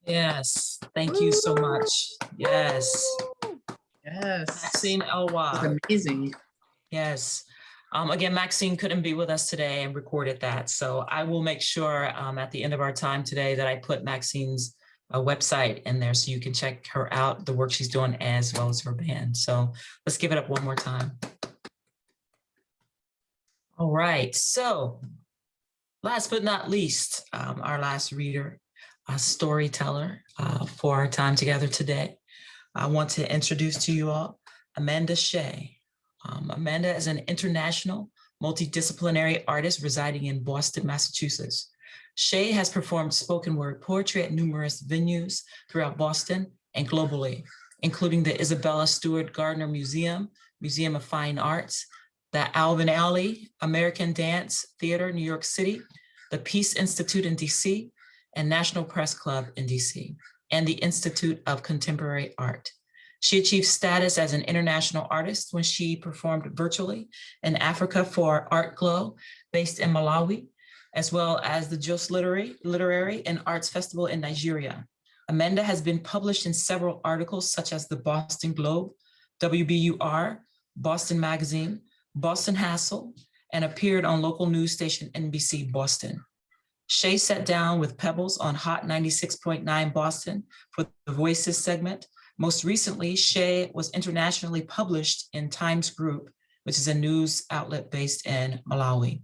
[SPEAKER 3] Yes, thank you so much. Yes,
[SPEAKER 5] Yes.
[SPEAKER 3] Maxine Eloi.
[SPEAKER 5] It's amazing.
[SPEAKER 3] Yes. Again, Maxine couldn't be with us today and recorded that. So I will make sure at the end of our time today that I put Maxine's website in there so you can check her out, the work she's doing, as well as her band. So let's give it up one more time. All right. So last but not least, our last reader, a storyteller for our time together today. I want to introduce to you all Amanda Shea. Amanda is an international multidisciplinary artist residing in Boston, Massachusetts. Shea has performed spoken word poetry at numerous venues throughout Boston and globally, including the Isabella Stewart Gardner Museum, Museum of Fine Arts, the Alvin Ailey American Dance Theater, New York City, the Peace Institute in DC, and National Press Club in DC, and the Institute of Contemporary Art. She achieved status as an international artist when she performed virtually in Africa for ArtGlo, based in Malawi, as well as the Jos Literary and Arts Festival in Nigeria. Amanda has been published in several articles such as the Boston Globe, WBUR, Boston Magazine, Boston Hassle, and appeared on local news station NBC Boston. Shea sat down with Pebbles on HOT 96.9 Boston for the Voices segment. Most recently, Shea was internationally published in Times Group, which is a news outlet based in Malawi.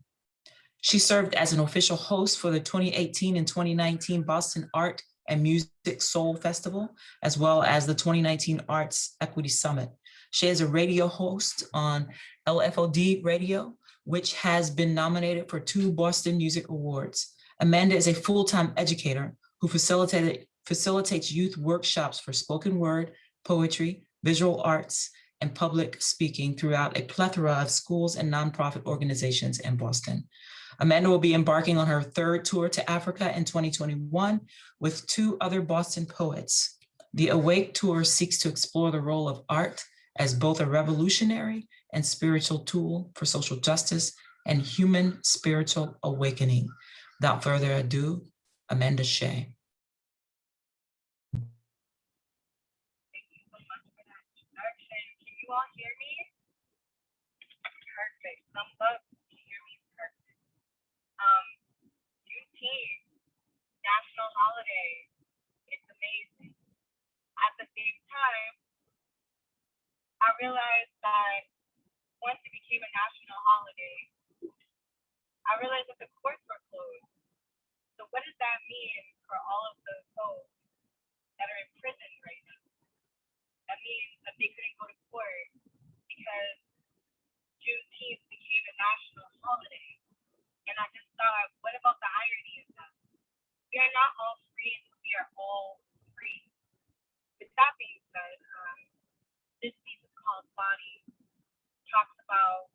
[SPEAKER 3] She served as an official host for the 2018 and 2019 Boston Art and Music Soul Festival, as well as the 2019 Arts Equity Summit. She is a radio host on LFOD Radio, which has been nominated for 2 Boston Music Awards. Amanda is a full-time educator who facilitates youth workshops for spoken word, poetry, visual arts, and public speaking throughout a plethora of schools and nonprofit organizations in Boston. Amanda will be embarking on her 3rd tour to Africa in 2021 with 2 other Boston poets. The Awake Tour seeks to explore the role of art as both a revolutionary and spiritual tool for social justice and human spiritual awakening. Without further ado, Amanda Shea.
[SPEAKER 8] Can you all hear me? Perfect. Thumbs up. Can you hear me? Perfect. Juneteenth, national holiday. It's amazing. At the same time, I realized that once it became a national holiday, I realized that the courts were closed. So what does that mean for all of those folks that are in prison right now? That means that they couldn't go to court because Juneteenth became a national holiday. And I just thought, what about the irony of that? We are not all free until we are all free. With that being said, this piece is called Body. Talks about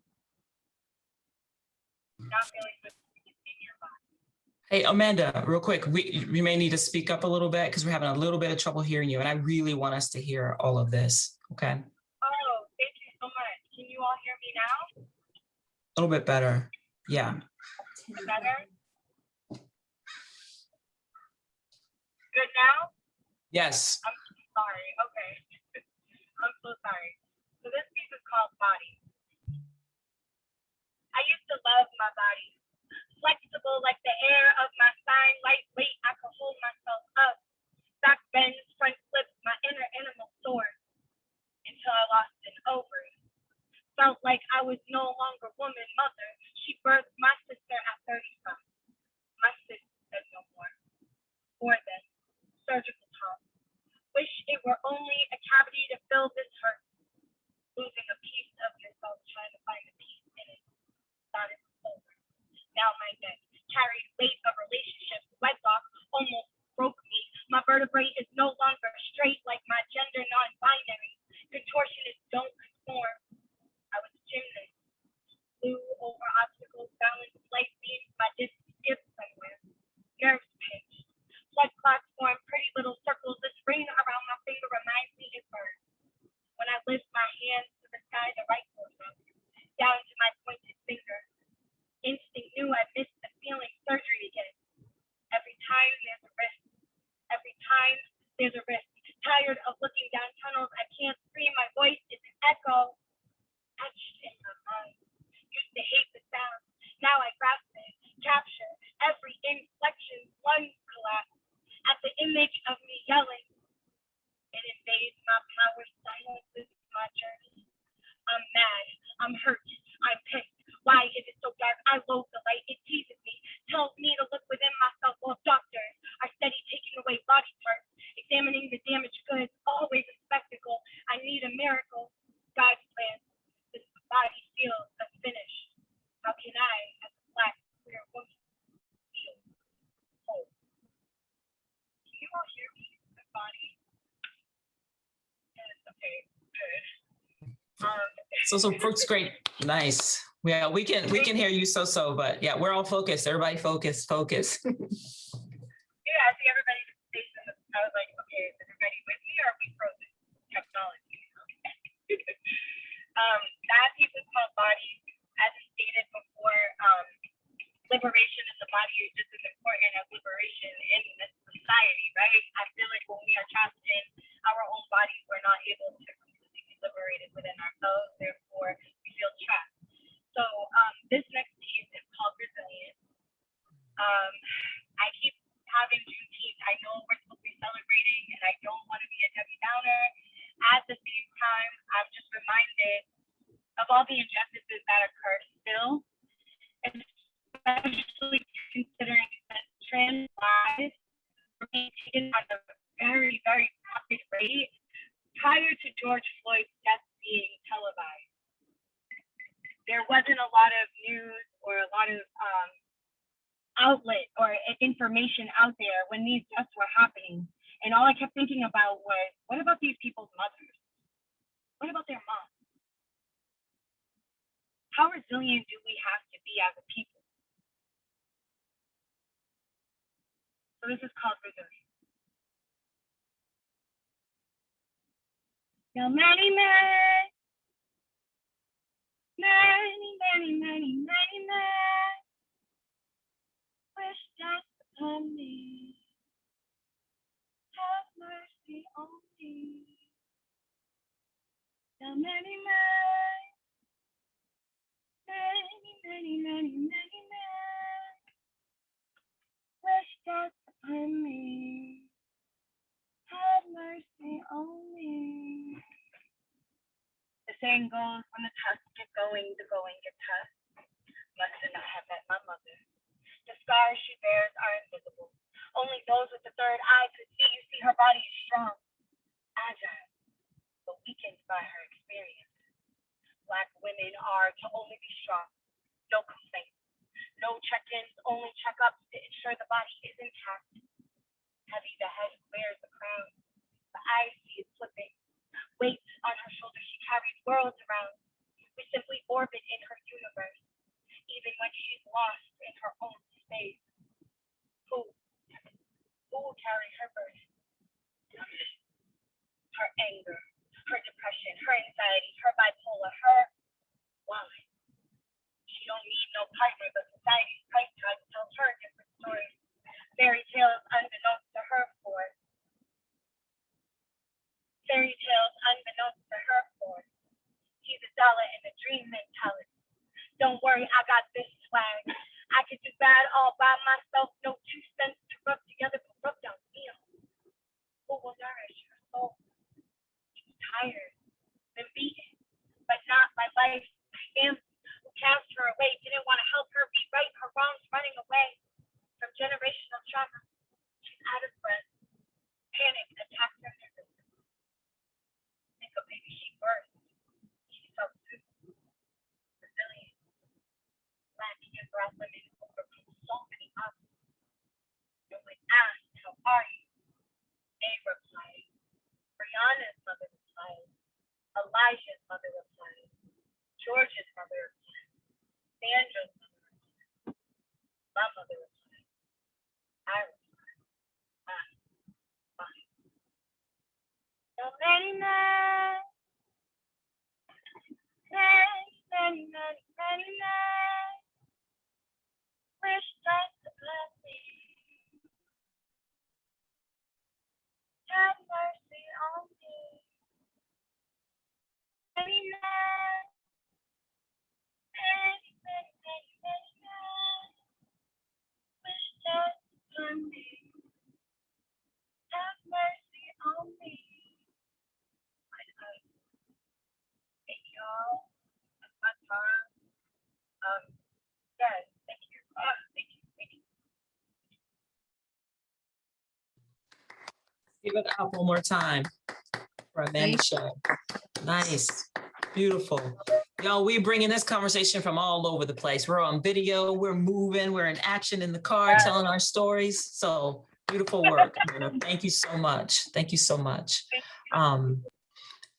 [SPEAKER 8] not feeling good in your body.
[SPEAKER 3] Hey, Amanda, real quick, we may need to speak up a little bit because we're having a little bit of trouble hearing you, and I really want us to hear all of this, okay?
[SPEAKER 8] Oh, thank you so much. Can you all hear me now?
[SPEAKER 3] A little bit better, yeah.
[SPEAKER 8] Better? Good now?
[SPEAKER 3] Yes.
[SPEAKER 8] I'm so sorry. Okay. I'm so sorry. So this piece is called Body. I used to love my body. Flexible like the air of my sign, lightweight, I could hold myself up. Back bends, front flips, my inner animal soared until I lost an ovary. Felt like I was no longer woman, mother. She birthed my sister at 35. My sister said no more. Or then, surgical talk. Wish it were only a cavity to fill this hurt. Losing a piece of yourself, trying to find a piece in it. Thought it was over. Now my neck carried weight of relationships. Wedlock almost broke me. My vertebrae is no longer straight like my gender non-binary. Contortionists don't conform. I was a gymnast. Flew over obstacles, balanced life beams. My disc skipped somewhere. Nerves pinched. Blood clots form pretty little circles. This ring around my finger reminds me it burns. When I lift my hands to the sky, the right goes up, down to my pointed finger. Instinct knew I missed the feeling. Surgery again. Every time there's a risk. Every time there's a risk. Tired of looking down tunnels, I can't scream. My voice is an echo. Etched in my mind. Used to hate the sound. Now I grasp it. Capture every inflection. Lungs collapse. At the image of me yelling. It invades my power. Silences my journey. I'm mad. I'm hurt. I'm pissed. Why is it so dark? I loathe the light. It teases me. Tells me to look within myself while doctors are steady taking away body parts. Examining the damaged goods. Always a spectacle. I need a miracle. God's plan. This body feels unfinished. How can I, as a black, queer woman, feel whole? Can you all hear me? My body? Yes, okay, good.
[SPEAKER 3] So fruit's great. Nice. Yeah, we can hear you but yeah, we're all focused. Everybody focus.
[SPEAKER 8] Yeah, I see everybody's faces. I was like, okay, is everybody with me or are we frozen? Technology. Okay. That piece is called Body. As I stated before, liberation in the body is just as important as liberation in this society, right? I feel like when we are trapped in our own bodies, we're not able to completely be liberated within ourselves. Therefore, we feel trapped. So this next piece is called Resilient. I keep having Juneteenth. I know we're supposed to be celebrating, and I don't want to be a Debbie Downer. At the same time, I'm just reminded of all the injustices that occur still, especially considering that trans lives were being taken at a very, very rapid rate prior to George Floyd's death being televised. There wasn't a lot of news or a lot of outlet or information out there when these deaths were happening. And all I kept thinking about was, what about these people's mothers? What about their moms? How resilient do we have to be as a people? So this is called Resilient. Now many men, wish death upon me. Have mercy on me. Now many men, wish death upon me. Have mercy on me. The saying goes, when the tusks get going, the going gets tough. Must not have met my mother. The scars she bears are invisible. Only those with the third eye could see. You see, her body is strong, agile, but weakened by her experience. Black women are to only be strong, no complaints, no check-ins, only checkups to ensure the body is intact. Heavy the head who wears the crown, the eyes see it slipping. Weight on her shoulders, she carries worlds around. We simply orbit in her universe, even when she's lost in her own space. Who will carry her burden? Her anger, her depression, her anxiety, her bipolar, her wallet. She don't need no partner, but society's price tag tells her different stories. Fairy tales unbeknownst to her for Not all by myself, no two cents to rub together, but rub down meal. Who will nourish your soul? She's tired, been beaten, but not by life. My family, who cast her away, didn't want to help her rewrite her wrongs, running away from generational trauma. She's out of breath. Panic attacks her nervous system. Think of baby she birthed. She felt too resilient. Lacking in breath women overcome so many obstacles. And when asked, how are you? They replied. Brianna's mother replied. Elijah's mother replied. George's mother replied. Sandra's mother replied. My mother replied. I replied. I'm fine. So many men, many men wish that the blessing have mercy on me. Many men, many men wish that the blessing have mercy on me. Thank y'all. That's my time. Yes, thank you. Thank you. Thank you.
[SPEAKER 3] Give it up one more time for Amanda Shea. Nice, beautiful. Y'all, we're bringing this conversation from all over the place. We're on video, we're moving, we're in action in the car, telling our stories. So beautiful work. Thank you so much. Thank you so much.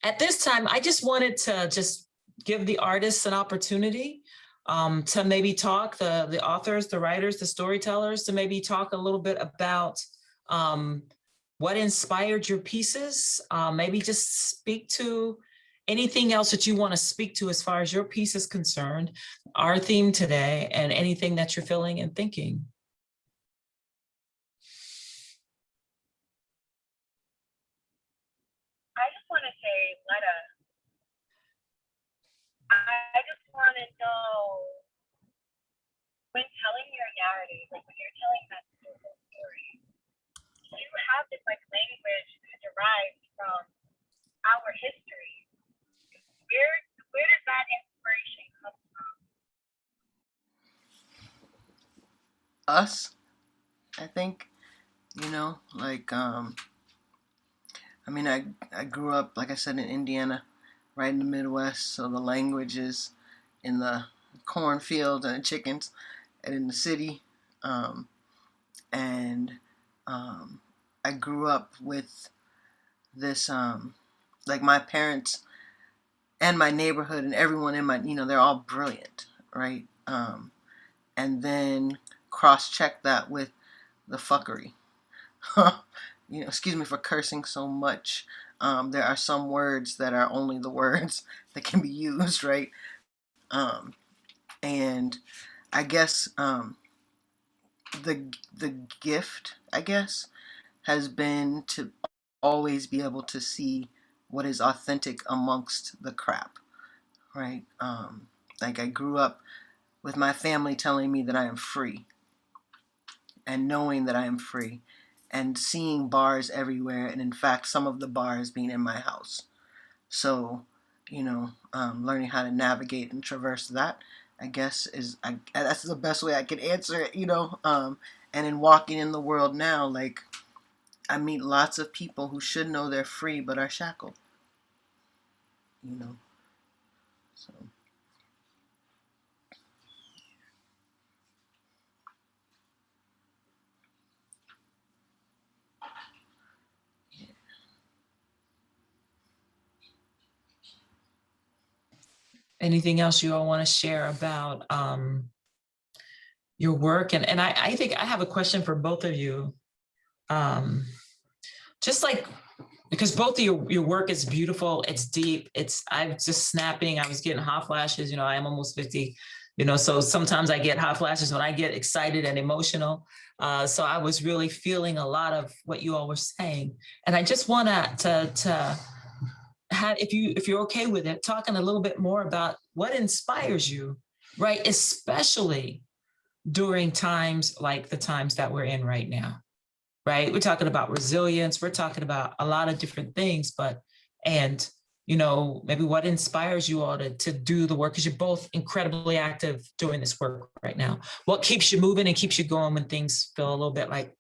[SPEAKER 3] At this time, I just wanted to just give the artists an opportunity to maybe talk, the authors, the writers, the storytellers, to maybe talk a little bit about what inspired your pieces. Maybe just speak to anything else that you want to speak to as far as your piece is concerned, our theme today, and anything that you're feeling and thinking.
[SPEAKER 8] I just want to say, Letta, I just want to know, when telling your narrative, like when you're telling that story, you have this like language derived from our history. Where does that inspiration come from?
[SPEAKER 4] Us, I think, like, I mean, I grew up, like I said, in Indiana, right in the Midwest, so the language is in the cornfields and the chickens and in the city. I grew up with this, like my parents and my neighborhood and everyone in my, they're all brilliant, right? And then cross-check that with the fuckery. Excuse me for cursing so much. There are some words that are only the words that can be used, right? And I guess the gift, I guess, has been to always be able to see what is authentic amongst the crap, right? Like I grew up with my family telling me that I am free and knowing that I am free and seeing bars everywhere, and in fact some of the bars being in my house. So, learning how to navigate and traverse that, I guess, that's the best way I can answer it, and in walking in the world now, like, I meet lots of people who should know they're free but are shackled, so.
[SPEAKER 3] Anything else you all want to share about your work? And I think I have a question for both of you. Just like, because both of your work is beautiful, it's deep, I'm just snapping, I was getting hot flashes, I am almost 50, so sometimes I get hot flashes when I get excited and emotional. So I was really feeling a lot of what you all were saying. And I just want to have, if you're okay with it, talking a little bit more about what inspires you, right? Especially during times like the times that we're in right now, right? We're talking about resilience. We're talking about a lot of different things, and you know, maybe what inspires you all to do the work, because you're both incredibly active doing this work right now. What keeps you moving and keeps you going when things feel a little bit like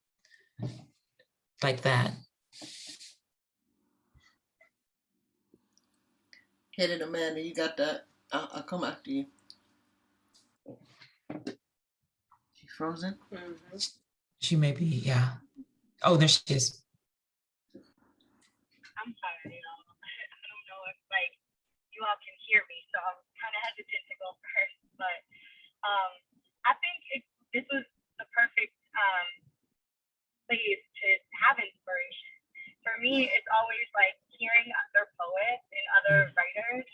[SPEAKER 3] that?
[SPEAKER 4] Hit it, Amanda. You got that? I'll come after you. She frozen?
[SPEAKER 6] Mm-hmm.
[SPEAKER 3] She may be, yeah. Oh, there she is.
[SPEAKER 8] I'm sorry, y'all. I don't know if like you all can hear me, so I'm kind of hesitant to go first. But I think this was the perfect place to have inspiration. For me, it's always like hearing other poets and other writers.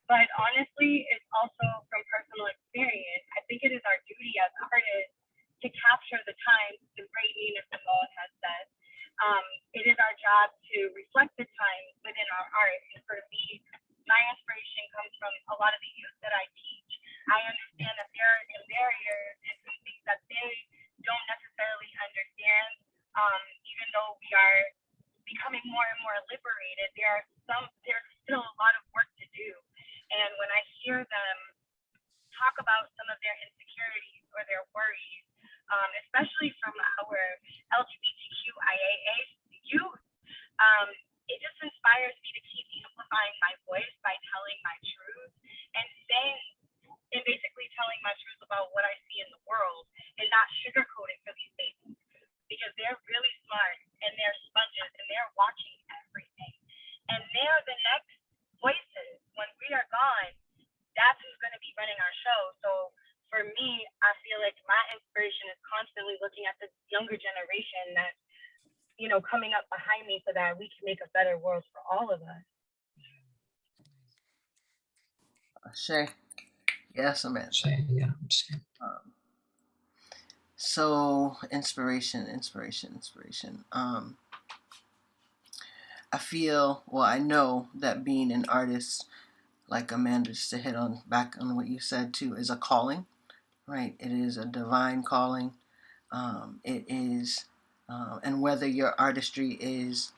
[SPEAKER 8] But honestly, it's also from personal experience. I think it is our duty as artists to capture the times, the great Nina Simone has said. It is our job to reflect the times within our art. And for me, my inspiration comes from a lot of the youth that I teach. I understand that there are some barriers and some things that they don't necessarily understand. Even though we are becoming more and more liberated, there's still a lot of work to do. And when I hear them talk about some of their insecurities or their worries, especially from our LGBTQIA youth, it just inspires me to keep amplifying my voice by telling my truth and basically telling my truth about what I see in the world and not sugarcoating for these babies, because they're really smart and they're sponges and they're watching everything. And they're the next voices. When we are gone, that's who's going to be running our show. So for me, I feel like my inspiration is constantly looking at the younger generation that's, you know, coming up behind me so that we can make a better world for all of us.
[SPEAKER 4] Shay. Yes, Amanda.
[SPEAKER 3] Shay, yeah, Shay.
[SPEAKER 4] So inspiration. I know that being an artist, like Amanda, just to hit on back on what you said too, is a calling, right? It is a divine calling. It is, and whether your artistry is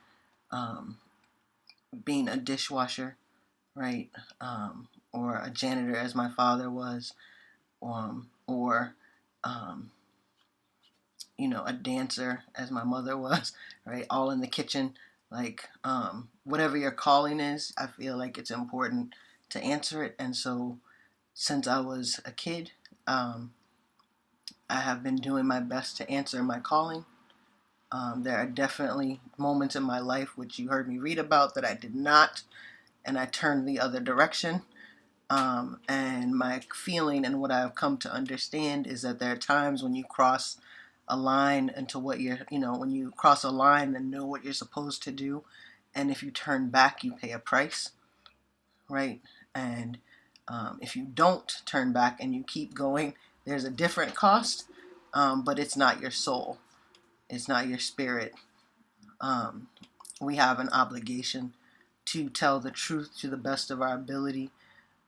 [SPEAKER 4] being a dishwasher, right, or a janitor, as my father was, or you know, a dancer, as my mother was, right, all in the kitchen. Like, whatever your calling is, I feel like it's important to answer it. And so since I was a kid, I have been doing my best to answer my calling. There are definitely moments in my life, which you heard me read about, that I did not, and I turned the other direction. And my feeling and what I've come to understand is that there are times when you cross a line into what when you cross a line and know what you're supposed to do, and if you turn back, you pay a price, right? And if you don't turn back and you keep going, there's a different cost, but it's not your soul, it's not your spirit. We have an obligation to tell the truth to the best of our ability,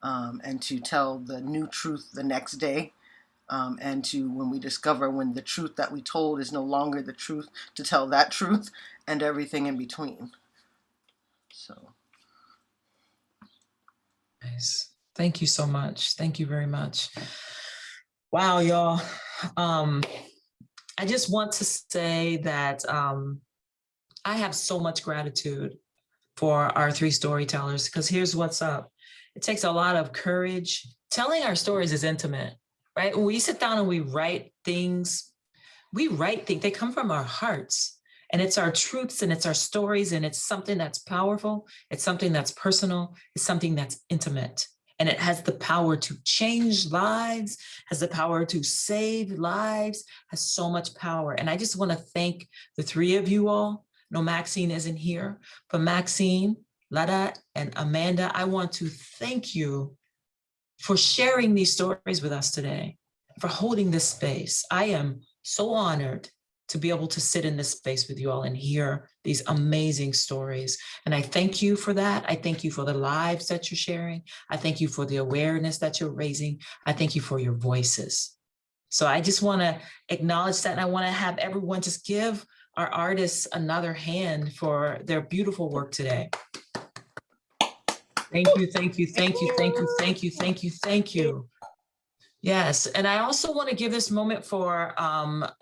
[SPEAKER 4] and to tell the new truth the next day. And to, when we discover when the truth that we told is no longer the truth, to tell that truth and everything in between. So.
[SPEAKER 3] Nice. Thank you so much. Thank you very much. Wow, y'all. I just want to say that I have so much gratitude for our three storytellers, because here's what's up. It takes a lot of courage. Telling our stories is intimate, right? When we sit down and we write things, they come from our hearts, and it's our truths and it's our stories, and it's something that's powerful. It's something that's personal. It's something that's intimate, and it has the power to change lives, has the power to save lives, has so much power. And I just want to thank the three of you all. No, Maxine isn't here, but Maxine, Letta, and Amanda, I want to thank you for sharing these stories with us today, for holding this space. I am so honored to be able to sit in this space with you all and hear these amazing stories. And I thank you for that. I thank you for the lives that you're sharing. I thank you for the awareness that you're raising. I thank you for your voices. So I just want to acknowledge that. And I want to have everyone just give our artists another hand for their beautiful work today. Thank you, thank you, thank you, thank you, thank you, thank you, thank you. Yes, and I also want to give this moment for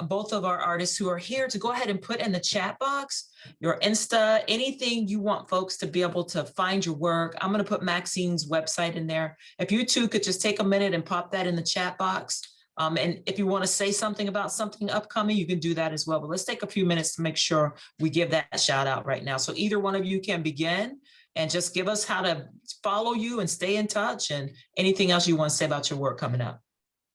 [SPEAKER 3] both of our artists who are here to go ahead and put in the chat box your Insta, anything you want folks to be able to find your work. I'm going to put Maxine's website in there. If you two could just take a minute and pop that in the chat box. And if you want to say something about something upcoming, you can do that as well. But let's take a few minutes to make sure we give that shout out right now. So either one of you can begin and just give us how to follow you and stay in touch and anything else you want to say about your work coming up.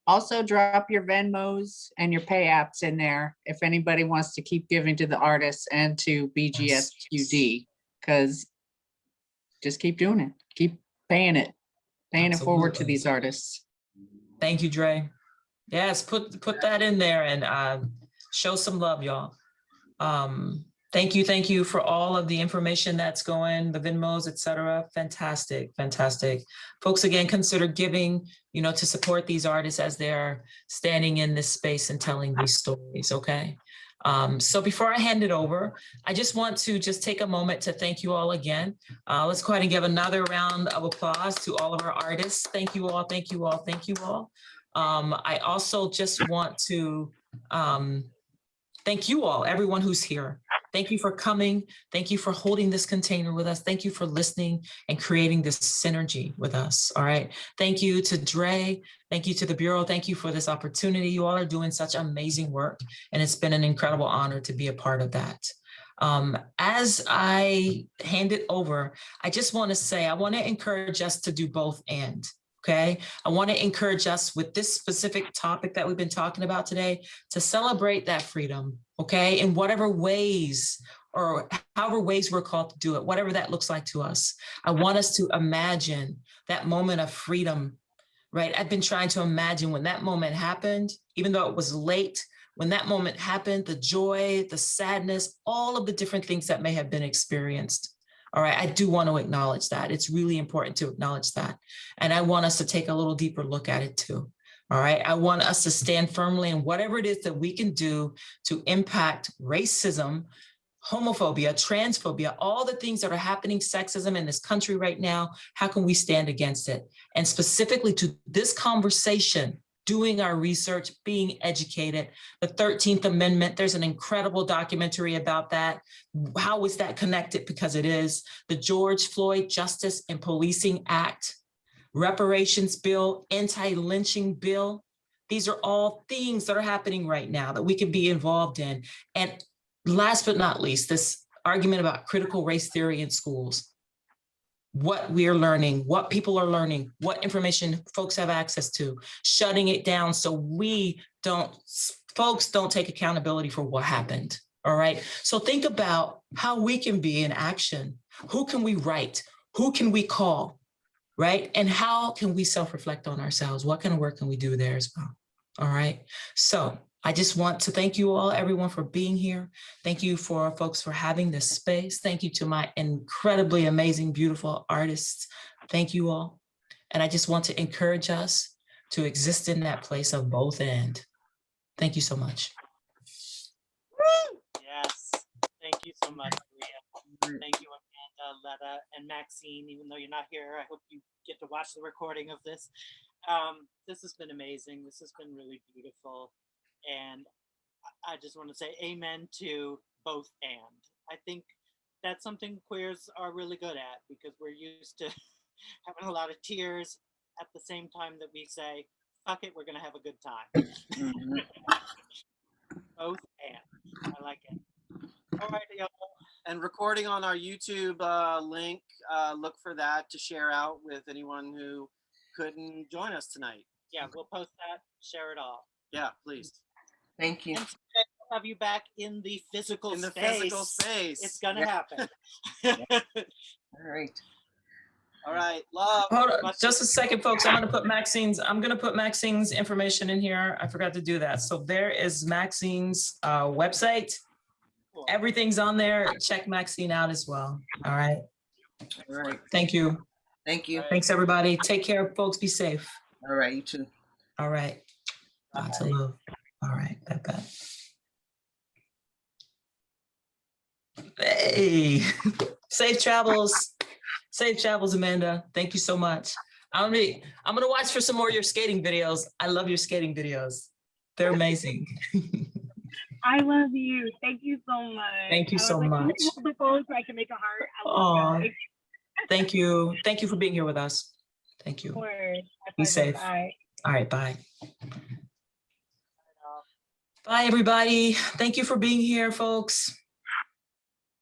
[SPEAKER 5] Also drop your Venmos and your pay apps in there if anybody wants to keep giving to the artists and to BGSQD, because just keep doing it. Keep paying it forward to these artists.
[SPEAKER 3] Thank you, Drae. Yes, put that in there and show some love, y'all. Thank you for all of the information that's going, the Venmos, etc. Fantastic, fantastic. Folks, again, consider giving, to support these artists as they're standing in this space and telling these stories, okay? So before I hand it over, I just want to take a moment to thank you all again. Let's go ahead and give another round of applause to all of our artists. Thank you all, thank you all, thank you all. I also just want to thank you all, everyone who's here. Thank you for coming. Thank you for holding this container with us. Thank you for listening and creating this synergy with us. All right. Thank you to Drae. Thank you to the Bureau. Thank you for this opportunity. You all are doing such amazing work, and it's been an incredible honor to be a part of that. As I hand it over, I just want to say, I want to encourage us to do both and. Okay, I want to encourage us with this specific topic that we've been talking about today to celebrate that freedom, okay, in whatever ways or however ways we're called to do it, whatever that looks like to us. I want us to imagine that moment of freedom, right? I've been trying to imagine when that moment happened, even though it was late, when that moment happened, the joy, the sadness, all of the different things that may have been experienced. All right, I do want to acknowledge that. It's really important to acknowledge that. And I want us to take a little deeper look at it too. All right, I want us to stand firmly in whatever it is that we can do to impact racism, homophobia, transphobia, all the things that are happening, sexism in this country right now. How can we stand against it? And specifically to this conversation, doing our research, being educated. The 13th Amendment, there's an incredible documentary about that. How is that connected? Because it is. The George Floyd Justice and Policing Act, reparations bill, anti-lynching bill. These are all things that are happening right now that we can be involved in. And last but not least, this argument about critical race theory in schools. What we are learning, what people are learning, what information folks have access to, shutting it down so folks don't take accountability for what happened, all right? So think about how we can be in action. Who can we write? Who can we call, right? And how can we self-reflect on ourselves? What kind of work can we do there as well, all right? So I just want to thank you all, everyone, for being here. Thank you for folks for having this space. Thank you to my incredibly amazing, beautiful artists. Thank you all. And I just want to encourage us to exist in that place of both and. Thank you so much.
[SPEAKER 1] Yes, thank you so much, Leah. Thank you, Amanda, Letta, and Maxine. Even though you're not here, I hope you get to watch the recording of this. This has been amazing. This has been really beautiful. And I just want to say amen to both and. I think that's something queers are really good at, because we're used to having a lot of tears at the same time that we say, fuck it, we're going to have a good time. Both and. I like it. All right, y'all.
[SPEAKER 2] And recording on our YouTube link, look for that to share out with anyone who couldn't join us tonight.
[SPEAKER 1] Yeah, we'll post that, share it all.
[SPEAKER 2] Yeah, please.
[SPEAKER 4] Thank you.
[SPEAKER 1] And today we'll have you back in the physical
[SPEAKER 2] In the
[SPEAKER 1] space.
[SPEAKER 2] physical space.
[SPEAKER 1] It's gonna happen.
[SPEAKER 4] All right.
[SPEAKER 2] All right, love.
[SPEAKER 3] Hold on, just a second, folks. I'm gonna put Maxine's information in here. I forgot to do that. So there is Maxine's website.
[SPEAKER 1] Cool.
[SPEAKER 3] Everything's on there. Check Maxine out as well. All right.
[SPEAKER 4] All right.
[SPEAKER 3] Thank you.
[SPEAKER 4] Thank you.
[SPEAKER 3] Thanks, everybody. Take care, folks. Be safe.
[SPEAKER 4] All right. You too.
[SPEAKER 3] All right. Lots of love. All right, bet. Hey, safe travels. Safe travels, Amanda. Thank you so much. I'm gonna watch for some more of your skating videos. I love your skating videos. They're amazing.
[SPEAKER 8] I love you. Thank you so much.
[SPEAKER 3] Thank you so
[SPEAKER 8] I was like,
[SPEAKER 3] much.
[SPEAKER 8] can you hold the phone so I can make a heart? I love you.
[SPEAKER 3] Thank you. Thank you for being here with us. Thank you.
[SPEAKER 8] Of course. My
[SPEAKER 3] Be
[SPEAKER 8] pleasure.
[SPEAKER 3] safe.
[SPEAKER 8] Bye.
[SPEAKER 3] All right, bye. Bye, everybody. Thank you for being here, folks.